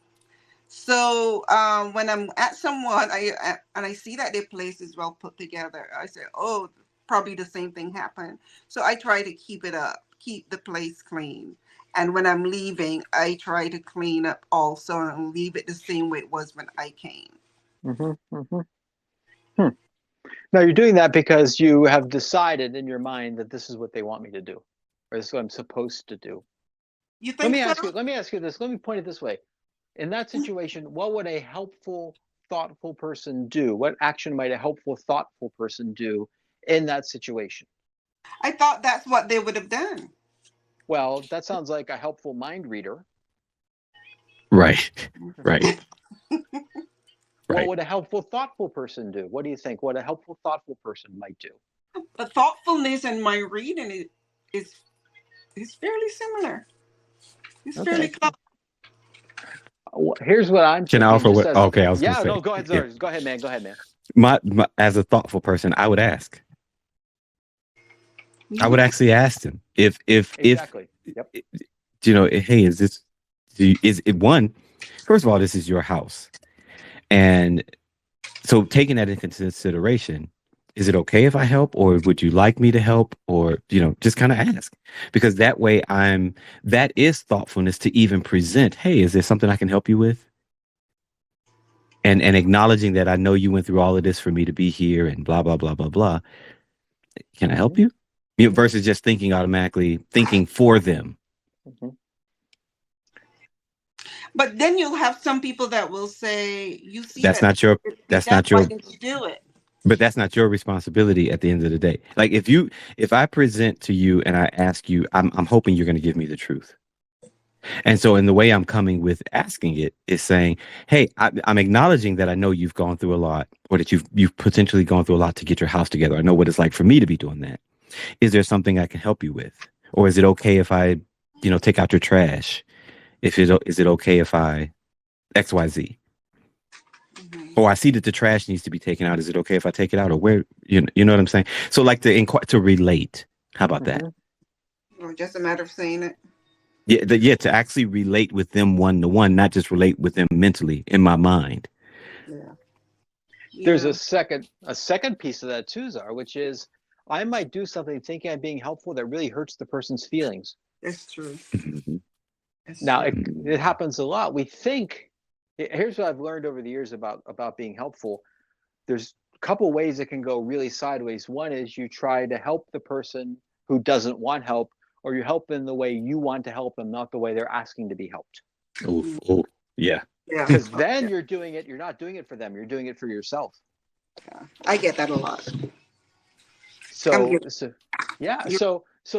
So when I'm at someone, I see that their place is well put together, I say, oh, probably the same thing happened. So I try to keep it up, keep the place clean. And when I'm leaving, I try to clean up also and leave it the same way it was when I came. Now you're doing that because you have decided in your mind that this is what they want me to do, or this is what I'm supposed to do. You think so? Let me ask you this. Let me point it this way. In that situation, what would a helpful, thoughtful person do? What action might a helpful, thoughtful person do in that situation? I thought that's what they would have done. Well, that sounds like a helpful mind reader. Right. What would a helpful, thoughtful person do? What do you think? What a helpful, thoughtful person might do? The thoughtfulness in my reading is fairly similar. It's fairly close. Here's what I'm thinking. Can I offer what? Okay, I was yeah, gonna say. No, go ahead, sorry. Go ahead, man. Go ahead, man. My, as a thoughtful person, I would ask. I would actually ask them if exactly. Yep. Hey, is it one? First of all, this is your house, and so taking that into consideration, is it okay if I help, or would you like me to help, or just kind of ask, because that way that is thoughtfulness to even present. Hey, is there something I can help you with? And acknowledging that I know you went through all of this for me to be here, and blah blah blah blah blah. Can I help you? Versus just thinking for them. But then you'll have some people that will say, "You see, that's not your. Why didn't you do it?" But that's not your responsibility at the end of the day. Like if I present to you and I ask you, I'm hoping you're going to give me the truth. And so in the way I'm coming with asking it is saying, hey, I'm acknowledging that I know you've gone through a lot, or that you've potentially gone through a lot to get your house together. I know what it's like for me to be doing that. Is there something I can help you with? Or is it okay if I, take out your trash? Is it okay if I XYZ? Or I see that the trash needs to be taken out. Is it okay if I take it out? Or where, you know what I'm saying? So like to relate. How about that? Or just a matter of saying it. Yeah, to actually relate with them one to one, not just relate with them mentally in my mind. Yeah. There's a second piece of that too, Zar, which is I might do something thinking I'm being helpful that really hurts the person's feelings. That's true. Mhm. Now it happens a lot. We think, here's what I've learned over the years about being helpful. There's a couple ways it can go really sideways. One is you try to help the person who doesn't want help, or you help in the way you want to help them, not the way they're asking to be helped. Oh, yeah. Yeah. Because then you're not doing it for them, you're doing it for yourself. Yeah. I get that a lot. So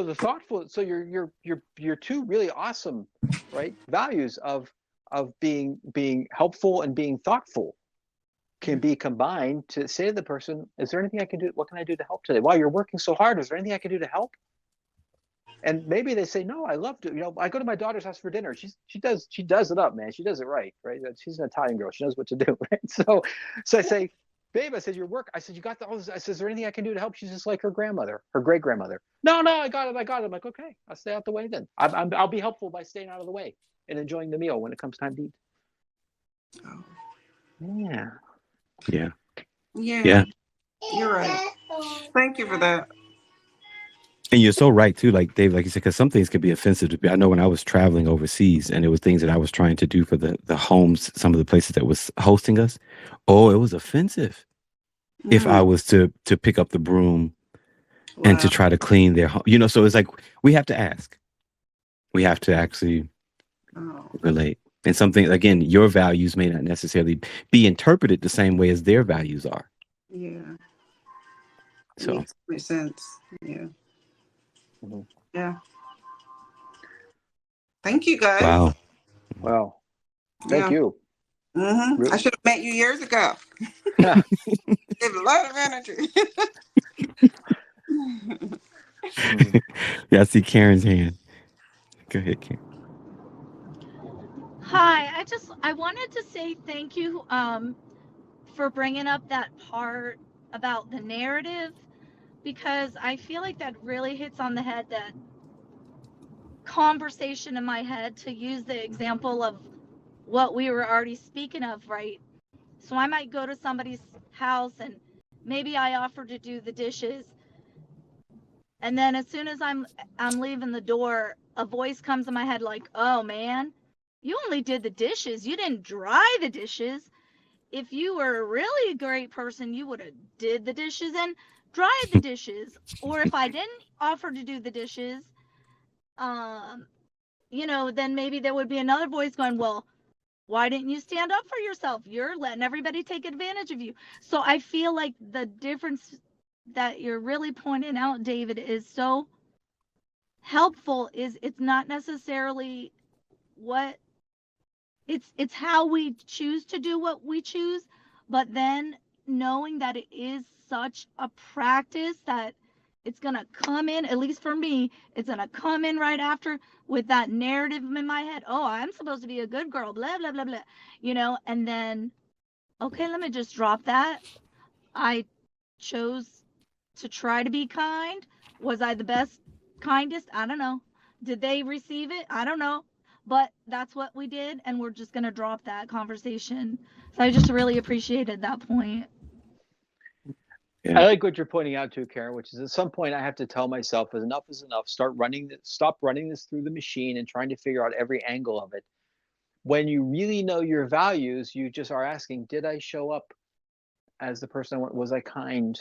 the thoughtful, so your two really awesome, right, values of being helpful and being thoughtful can be combined to say to the person, is there anything I can do? What can I do to help today? Wow, you're working so hard. Is there anything I can do to help? And maybe they say, no, I love to, I go to my daughter's house for dinner. She does it up, man. She does it right? She's an Italian girl. She knows what to do, right? So I say, babe, I said, your work. I said, you got all this. I said, is there anything I can do to help? She's just like her grandmother, her great grandmother. No, I got it. I'm like, okay, I'll stay out the way then. I'll be helpful by staying out of the way and enjoying the meal when it comes time to eat. Oh. Yeah. Yeah. Yeah. You're right. Thank you for that. And you're so right too, like Dave, like you said, because some things could be offensive to me. I know when I was traveling overseas, and it was things that I was trying to do for the homes, some of the places that was hosting us. Oh, it was offensive if I was to pick up the broom and to try to clean their home. So it's like we have to ask. We have to actually relate. And something, again, your values may not necessarily be interpreted the same way as their values are. Yeah. So makes sense. Yeah. Mm-hmm. Yeah. Thank you, guys. Wow. Well, thank you. Mm-hmm. Really? I should have met you years ago. There's a lot of energy. Yeah, I see Karen's hand. Go ahead, Karen. Hi, I wanted to say thank you for bringing up that part about the narrative, because I feel like that really hits on the head, that conversation in my head, to use the example of what we were already speaking of, right? So I might go to somebody's house and maybe I offer to do the dishes, and then as soon as I'm leaving the door, a voice comes in my head like, "Oh man, you only did the dishes. You didn't dry the dishes. If you were a really great person, you would have did the dishes and dried the dishes. Or if I didn't offer to do the dishes, then maybe there would be another voice going, well, why didn't you stand up for yourself? You're letting everybody take advantage of you." So I feel like the difference that you're really pointing out, David, is so helpful. Is it's not necessarily what it's how we choose to do what we choose, but then knowing that it is such a practice that it's going to come in, at least for me, it's going to come in right after with that narrative in my head. Oh, I'm supposed to be a good girl, blah, blah, blah, blah, and then, okay, let me just drop that. I chose to try to be kind. Was I the best, kindest? I don't know. Did they receive it? I don't know. But that's what we did, and we're just going to drop that conversation. So I just really appreciated that point. Yeah. I like what you're pointing out too, Karen, which is at some point I have to tell myself enough is enough. Stop running this through the machine and trying to figure out every angle of it. When you really know your values, you just are asking, did I show up as the person? Was I kind?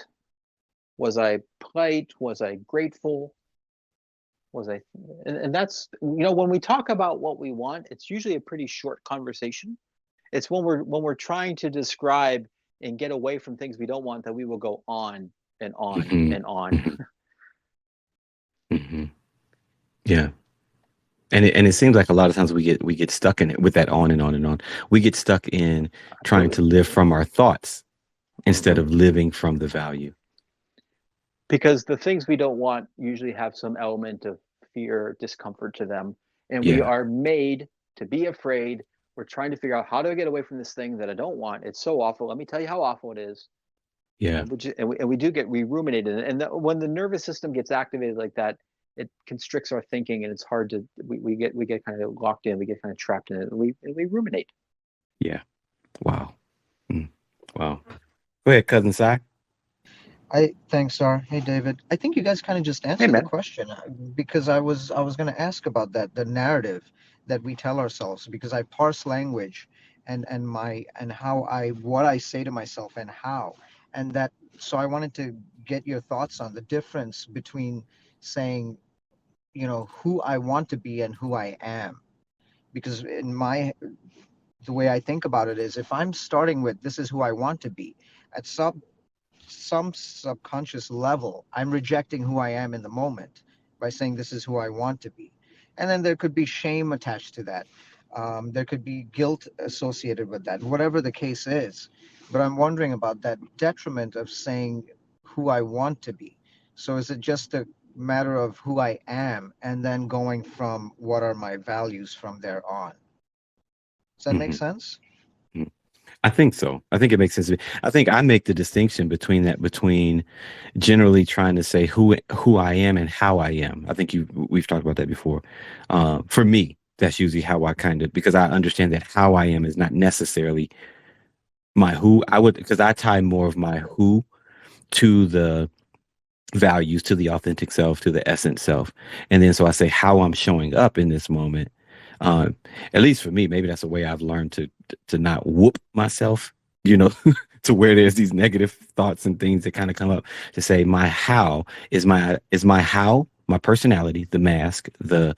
Was I polite? Was I grateful? Was I? And that's, when we talk about what we want, it's usually a pretty short conversation. It's when we're trying to describe and get away from things we don't want that we will go on and on and on. Mm-hmm. Yeah. And it seems like a lot of times we get stuck in it with that on and on and on. We get stuck in trying to live from our thoughts instead of living from the value. Because the things we don't want usually have some element of fear, discomfort to them, and we Yeah. are made to be afraid. We're trying to figure out, how do I get away from this thing that I don't want? It's so awful. Let me tell you how awful it is. Yeah. We ruminate in it, and when the nervous system gets activated like that, it constricts our thinking, and it's hard to we get kind of locked in, we get kind of trapped in it, and we ruminate. Yeah. Wow. Wow. Go ahead, cousin Si. Thanks, Sar. Hey, David. I think you guys kind of just answered the man. question because I was going to ask about that, the narrative that we tell ourselves, because I parse language and my and how what I say to myself and how, and that, so I wanted to get your thoughts on the difference between saying, who I want to be and who I am. Because the way I think about it is, if I'm starting with this is who I want to be, at some subconscious level, I'm rejecting who I am in the moment by saying this is who I want to be. And then there could be shame attached to that. There could be guilt associated with that, whatever the case is. But I'm wondering about that detriment of saying who I want to be. So is it just a matter of who I am and then going from what are my values from there on? Does that make sense? I think so. I think it makes sense to me. I think I make the distinction between generally trying to say who I am and how I am. I think we've talked about that before. For me, that's usually how I because I understand that how I am is not necessarily my who. Because I tie more of my who to the values, to the authentic self, to the essence self. And then so I say how I'm showing up in this moment. At least for me, maybe that's a way I've learned to not whoop myself, to where there's these negative thoughts and things that kind of come up, to say my how is my how, my personality, the mask, the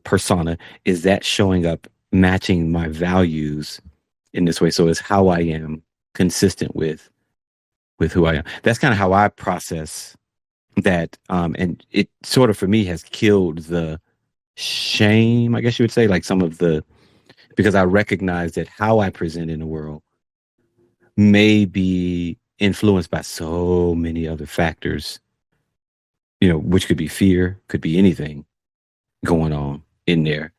persona, is that showing up matching my values in this way. So it's how I am consistent with who I am. That's kind of how I process that. And it sort of for me has killed the shame, I guess you would say, like because I recognize that how I present in the world may be influenced by so many other factors, which could be fear, could be anything going on in there.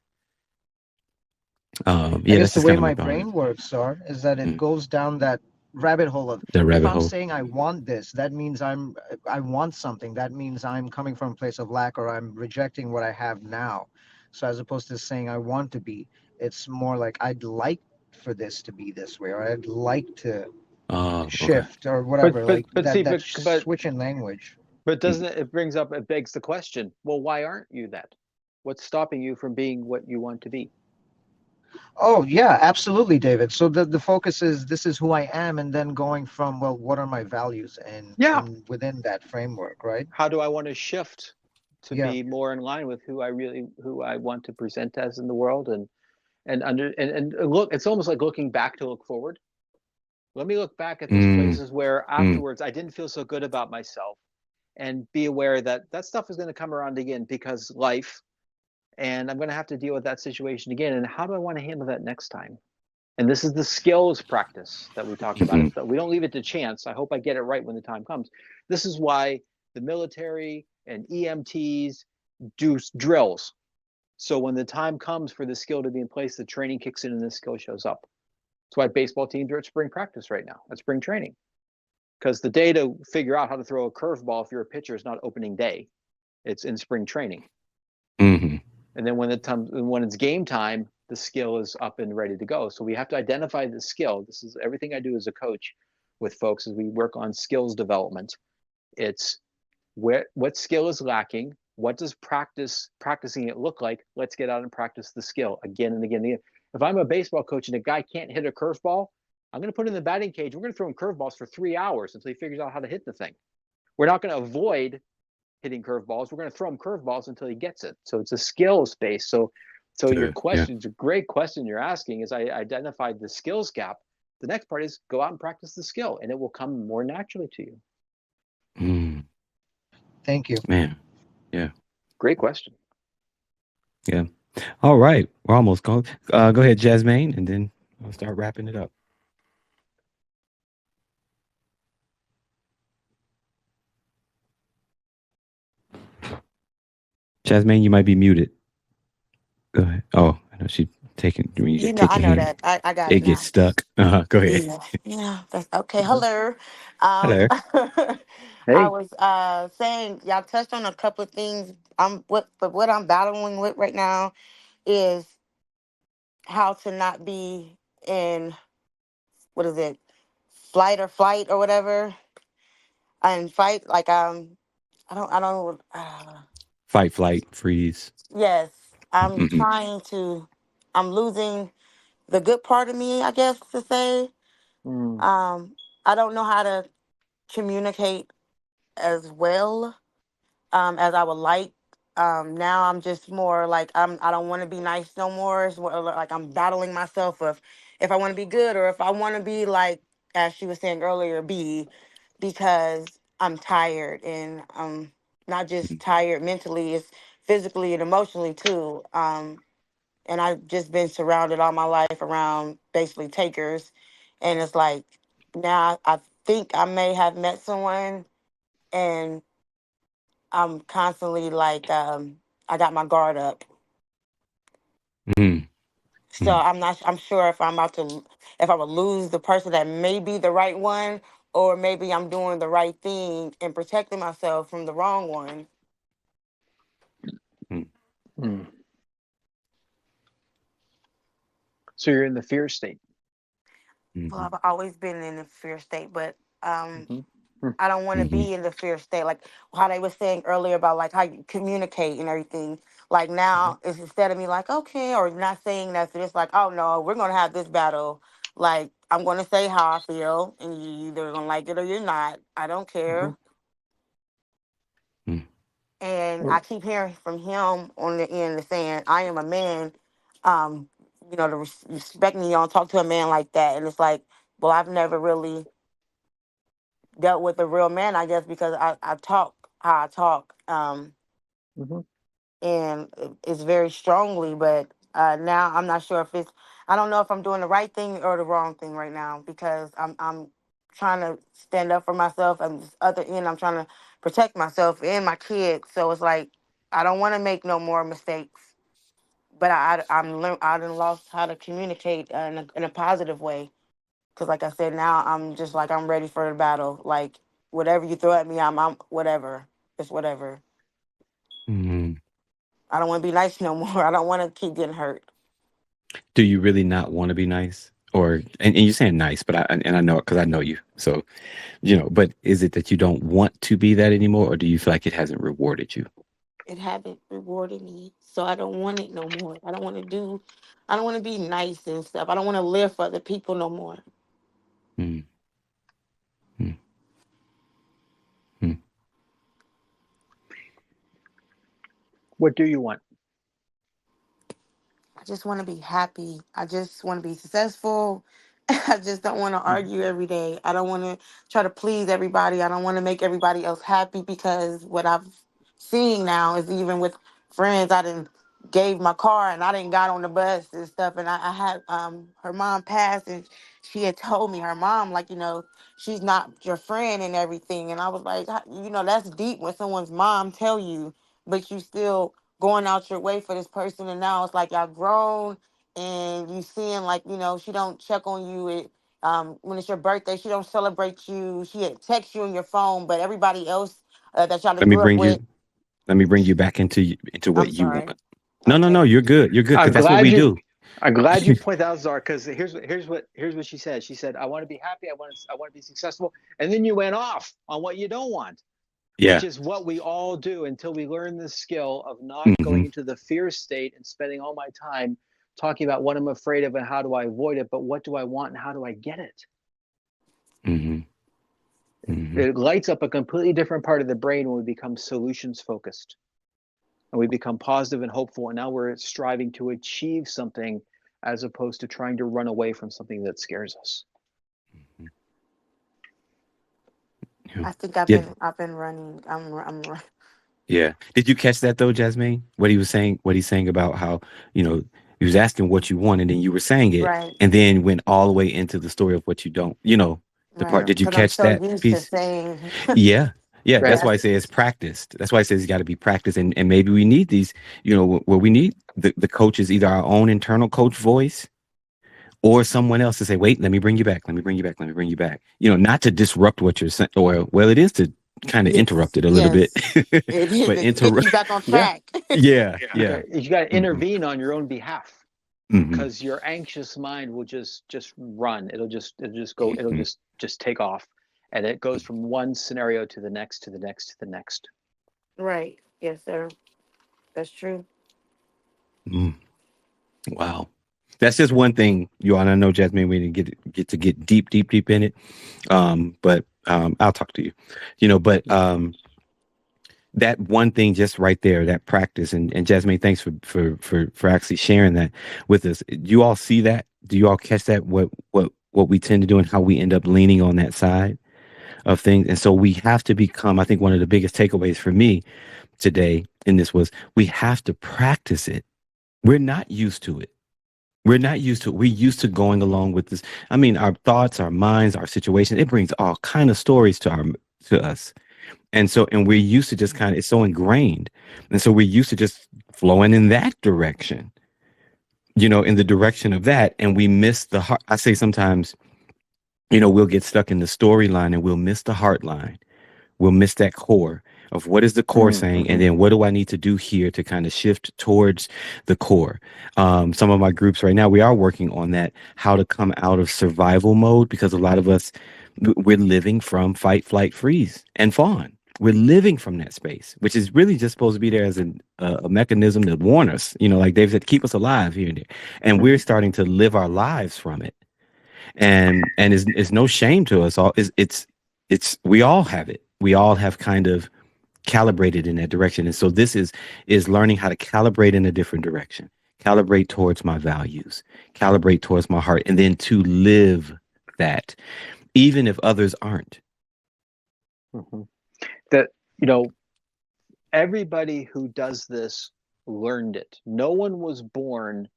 I guess the way my brain works, Sar, is that it goes down that rabbit hole of, if I'm saying I want this, that means I want something. That means I'm coming from a place of lack, or I'm rejecting what I have now. So as opposed to saying I want to be, it's more like I'd like for this to be this way, or I'd like to shift, or whatever. That switch in language. But doesn't it begs the question, well, why aren't you that? What's stopping you from being what you want to be? Oh, yeah, absolutely, David. So the focus is, this is who I am, and then going from, well, what are my values and within that framework, right? How do I want to shift to be more in line with who I want to present as in the world, and look, it's almost like looking back to look forward. Let me look back at those places where afterwards I didn't feel so good about myself, and be aware that that stuff is going to come around again, because life, and I'm going to have to deal with that situation again. And how do I want to handle that next time? And this is the skills practice that we talked about. But we don't leave it to chance. I hope I get it right when the time comes. This is why the military and EMTs do drills. So when the time comes for the skill to be in place, the training kicks in and the skill shows up. That's why baseball teams are at spring practice right now, at spring training. Because the day to figure out how to throw a curveball if you're a pitcher is not opening day. It's in spring training. And then when it's game time, the skill is up and ready to go. So we have to identify the skill. This is everything I do as a coach with folks, as we work on skills development. It's what skill is lacking. What does practicing it look like? Let's get out and practice the skill again and again and again. If I'm a baseball coach and a guy can't hit a curveball, I'm going to put him in the batting cage. We're going to throw him curveballs for 3 hours until he figures out how to hit the thing. We're not going to avoid hitting curveballs. We're going to throw him curveballs until he gets it. So it's a skills base. So your question is a great question you're asking. Is I identified the skills gap. The next part is go out and practice the skill, and it will come more naturally to you. Thank you, man. Yeah, great question. Yeah. All right. We're almost going. Go ahead, Jasmine, and then I'll start wrapping it up. Jasmine, you might be muted. Go ahead. Oh, I know she's taking, when you You know, take I your know hand, that. I got it it gets now. stuck. Go ahead. Yeah, yeah. That's okay. Mm-hmm. Hello. Hello. I Hey. was saying y'all touched on a couple of things. What I'm battling with right now is how to not be in, what is it, flight or whatever, and fight like I don't Fight, flight, freeze. yes, I'm Hmm. trying to, I'm losing the good part of me, I guess to say. Mm. um I don't know how to communicate as well as I would like. Now I'm just more like I don't want to be nice no more. It's more like I'm battling myself of if I want to be good or if I want to be like, as she was saying earlier, be, because I'm tired, and I'm not just tired mentally, it's physically and emotionally too. And I've just been surrounded all my life around basically takers, and it's like now I think I may have met someone, and I'm constantly like, I got my guard up. Mm-hmm. So I'm not, I'm sure if I'm about to, if I would lose the person that may be the right one, or maybe I'm doing the right thing and protecting myself from the wrong one. Mm. So you're in the fear state. Well, Mm-hmm. I've always been in a fear state, but Mm-hmm. Mm. I don't want to Mm-hmm. be in the fear state. Like how they were saying earlier about like how you communicate and everything. Like now, it's instead of me like, okay, or not saying that, so it's like, oh no, we're going to have this battle. Like, I'm going to say how I feel, and you either going to like it or you're not. I don't Mm-hmm. care. And I Well, keep hearing from him on the end saying, I am a man. Um, to respect me, you don't talk to a man like that. And it's like, well, I've never really dealt with a real man, I guess, because I talk how I talk, mm-hmm. and it's very strongly. But now I'm not sure if it's. I don't know if I'm doing the right thing or the wrong thing right now, because I'm trying to stand up for myself, and this other end I'm trying to protect myself and my kids. So it's like I don't want to make no more mistakes. But I done lost how to communicate in a positive way. Cause like I said, now I'm just like I'm ready for the battle. Like whatever you throw at me, I'm whatever. It's whatever. Mm-hmm. I don't want to be nice no more. I don't want to keep getting hurt. Do you really not want to be nice? Or, and you're saying nice, but I know it because I know you. So, but is it that you don't want to be that anymore, or do you feel like it hasn't rewarded you? It haven't rewarded me, so I don't want it no more. I don't want to do. I don't want to be nice and stuff. I don't want to live for other people no more. Mm-hmm. Mm-hmm. What do you want? I just want to be happy. I just want to be successful. I just don't want to Mm-hmm. argue every day. I don't want to try to please everybody. I don't want to make everybody else happy, because what I've seen now is even with friends, I didn't gave my car and I didn't got on the bus and stuff. And I had her mom passed, and she had told me, her mom, like, she's not your friend and everything. And I was like, that's deep when someone's mom tell you, but you still going out your way for this person. And now it's like y'all grown, and you seeing like, she don't check on you when it's your birthday. She don't celebrate you. She had text you on your phone, but everybody else that y'all Let me grew up bring with. you. Let me bring you back into what I'm you sorry. want. No, no, no. Okay. You're good. You're good because I'm that's what glad we you. do. I'm glad you point out, Czar, because here's what she said. She said, "I want to be happy. I want to be successful," and then you went off on what you don't want, which Yeah. is what we all do until we learn the skill of not Mm-hmm. going into the fear state and spending all my time talking about what I'm afraid of and how do I avoid it, but what do I want and how do I get it? Mm-hmm. Mm-hmm. It lights up a completely different part of the brain when we become solutions focused and we become positive and hopeful. And now we're striving to achieve something as opposed to trying to run away from something that scares us. Yeah. I think I've Yeah. been running. I'm Yeah. Did you catch that though, Jasmine? What he was saying, what he's saying about how, you know, he was asking what you want and then you were saying it Right. and then went all the way into the story of what you don't, you know, the part. Right. Did you Because I'm catch so that used to piece? saying Yeah. Yeah. Right. That's why I yes. say it's practiced. That's why I say it's got to be practiced. And maybe we need these, you know, where we need the coaches, either our own internal coach voice or someone else to say, wait, let me bring you back. Let me bring you back. Let me bring you back. You know, not to disrupt what you're saying, or, well, it is to kind of Yes. interrupt it a little bit, Yes. It is but to get you interrupt. back on Yeah. track. Yeah. You Yeah. got to Hmm. intervene on your own behalf, Hmm. because your anxious mind will just run. It'll just go. It'll just take off, and it goes from one scenario to the next, to the next, to the next. Right. Yes, sir. That's true. Mm. Wow. That's just one thing, you all. And I know, Jasmine, we didn't get deep in it. But I'll talk to you. You know, but that one thing just right there, that practice, and Jasmine, thanks for actually sharing that with us. You all see that? Do you all catch that? What we tend to do and how we end up leaning on that side of things. And so we have to become, I think one of the biggest takeaways for me today in this was we have to practice it. We're not used to it. We're not used to it. We're used to going along with this. I mean, our thoughts, our minds, our situation, it brings all kind of stories to us. And we're used to just kind of, it's so ingrained. And so we're used to just flowing in that direction, you know, in the direction of that. And we miss the heart. I say sometimes, you know, we'll get stuck in the storyline and we'll miss the heart line. We'll miss that core of what is the core saying, and then what do I need to do here to kind of shift towards the core. Some of my groups right now, we are working on that, how to come out of survival mode, because a lot of us, we're living from fight, flight, freeze, and fawn. We're living from that space, which is really just supposed to be there as a mechanism to warn us, you know, like Dave said, keep us alive here and there. And we're starting to live our lives from it. And it's no shame to us all. It's we all have it. We all have kind of calibrated in that direction. And so this is learning how to calibrate in a different direction, calibrate towards my values, calibrate towards my heart, and then to live that, even if others aren't. That, you know, everybody who does this learned it. No one was born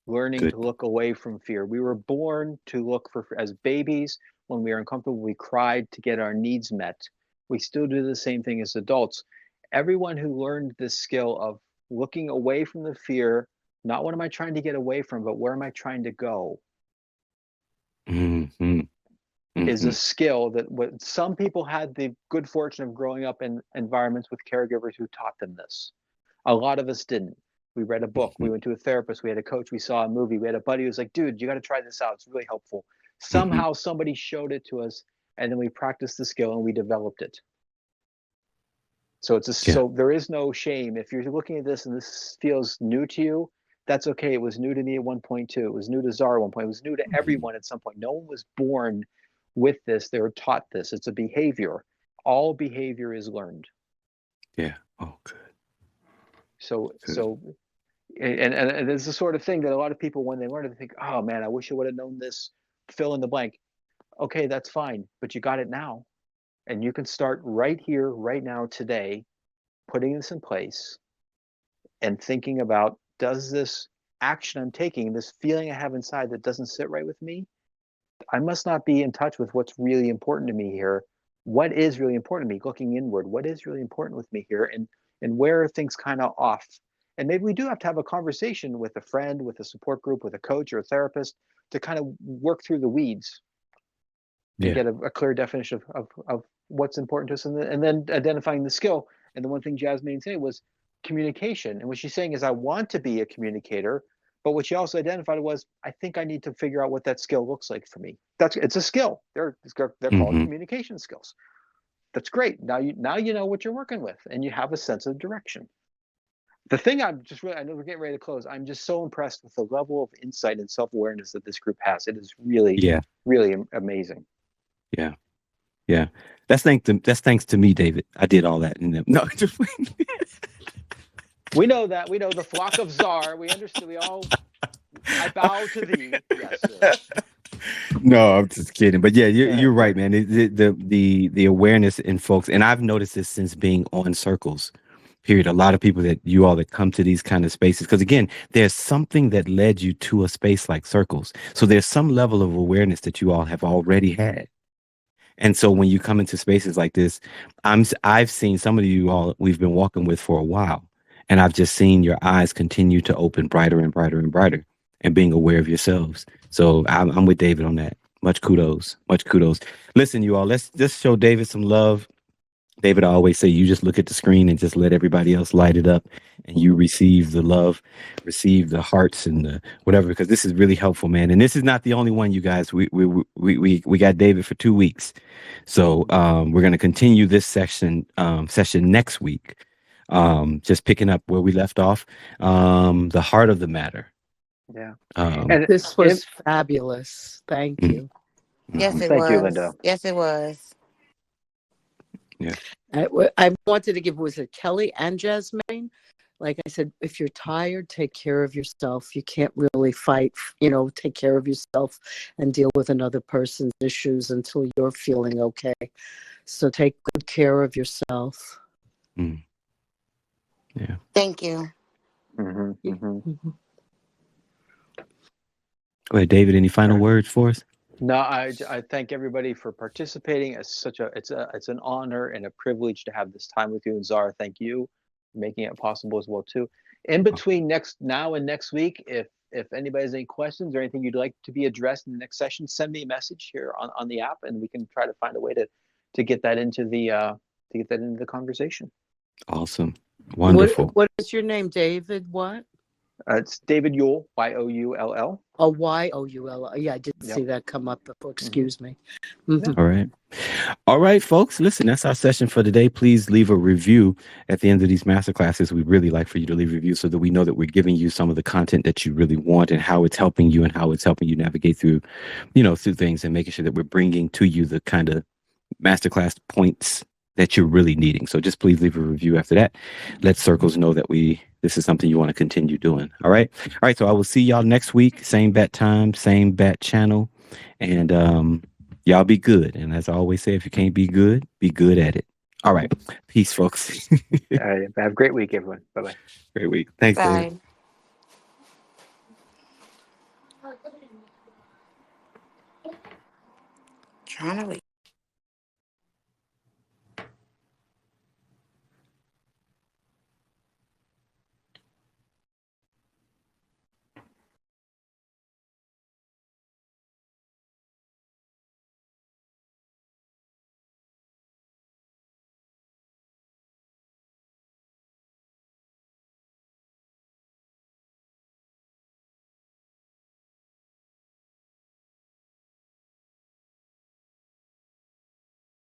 learning Good. to look away from fear. We were born to look for, as babies, when we were uncomfortable, we cried to get our needs met. We still do the same thing as adults. Everyone who learned this skill of looking away from the fear, not what am I trying to get away from, but where am I trying to go, is a skill that what some people had the good fortune of growing up in environments with caregivers who taught them this. A lot of us didn't. We read a book, we went to a therapist, we had a coach, we saw a movie, we had a buddy who was like, dude, you got to try this out. It's really helpful. Somehow somebody showed it to us, and then we practiced the skill and we developed it. So so there is no shame. If you're looking at this and this feels new to you, that's okay. It was new to me at one point too. It was new to Zara at one point. It was new to everyone at some point. No one was born with this. They were taught this. It's a behavior. All behavior is learned. Yeah. Oh, good. So and it's the sort of thing that a lot of people, when they learn it, they think, oh man, I wish I would have known this, fill in the blank. Okay, that's fine, but you got it now. And you can start right here, right now, today, putting this in place and thinking about, does this action I'm taking, this feeling I have inside that doesn't sit right with me, I must not be in touch with what's really important to me here. What is really important to me? Looking inward, what is really important with me here? And where are things kind of off? And maybe we do have to have a conversation with a friend, with a support group, with a coach or a therapist to kind of work through the weeds and get a clear definition of what's important to us, and then identifying the skill. And the one thing Jasmine said was communication. And what she's saying is, I want to be a communicator, but what she also identified was, I think I need to figure out what that skill looks like for me. It's a skill. They're called communication skills. That's great. Now you know what you're working with, and you have a sense of direction. The thing I know we're getting ready to close. I'm just so impressed with the level of insight and self-awareness that this group has. It is really, really amazing. Yeah. Yeah. That's thanks to me, David. I did all that in them. No, just we know that. We know the flock of Czar. We understand. I bow to thee. Yes, sir. No, I'm just kidding. But yeah, you're right, man. The awareness in folks, and I've noticed this since being on circles, period. A lot of people that you all that come to these kind of spaces, because again, there's something that led you to a space like Circles. So there's some level of awareness that you all have already had. And so when you come into spaces like this, I've seen some of you all we've been walking with for a while, and I've just seen your eyes continue to open brighter and brighter and brighter, and being aware of yourselves. So I'm with David on that. Much kudos, much kudos. Listen, you all, let's just show David some love. David, I always say you just look at the screen and just let everybody else light it up, and you receive the love, receive the hearts and the whatever, because this is really helpful, man. And this is not the only one, you guys. We got David for 2 weeks, so we're going to continue this session next week. Just picking up where we left off, the heart of the matter. Yeah. And This was fabulous. Thank Mhm. you. Yes, it thank you, was. Linda. Yes, it was. Yeah. I wanted to give, was it Kelly and Jasmine? Like I said, if you're tired, take care of yourself. You can't really fight, take care of yourself and deal with another person's issues until you're feeling okay. So take good care of yourself. Mm. Yeah. Thank you. Go ahead, David. Any final words for us? No, I thank everybody for participating. It's an honor and a privilege to have this time with you. And Zara, thank you for making it possible as well too. In between now and next week, if anybody has any questions or anything you'd like to be addressed in the next session, send me a message here on the app, and we can try to find a way to get that into the conversation. Awesome. Wonderful. What is your name, David? What? It's David Youll, Youll. Oh, Youll. Yeah, I did see that come up before. Excuse me. All right. All right, folks. Listen, that's our session for today. Please leave a review at the end of these master classes. We'd really like for you to leave reviews so that we know that we're giving you some of the content that you really want and how it's helping you and how it's helping you navigate through things, and making sure that we're bringing to you the kind of masterclass points that you're really needing. So just please leave a review after that. Let Circles know that this is something you want to continue doing. All right. All right. So I will see y'all next week. Same bat time, same bat channel. And y'all be good. And as I always say, if you can't be good at it. All right. Peace, folks. Have a great week, everyone. Bye-bye. Great week. Thanks, David. Bye. Trying to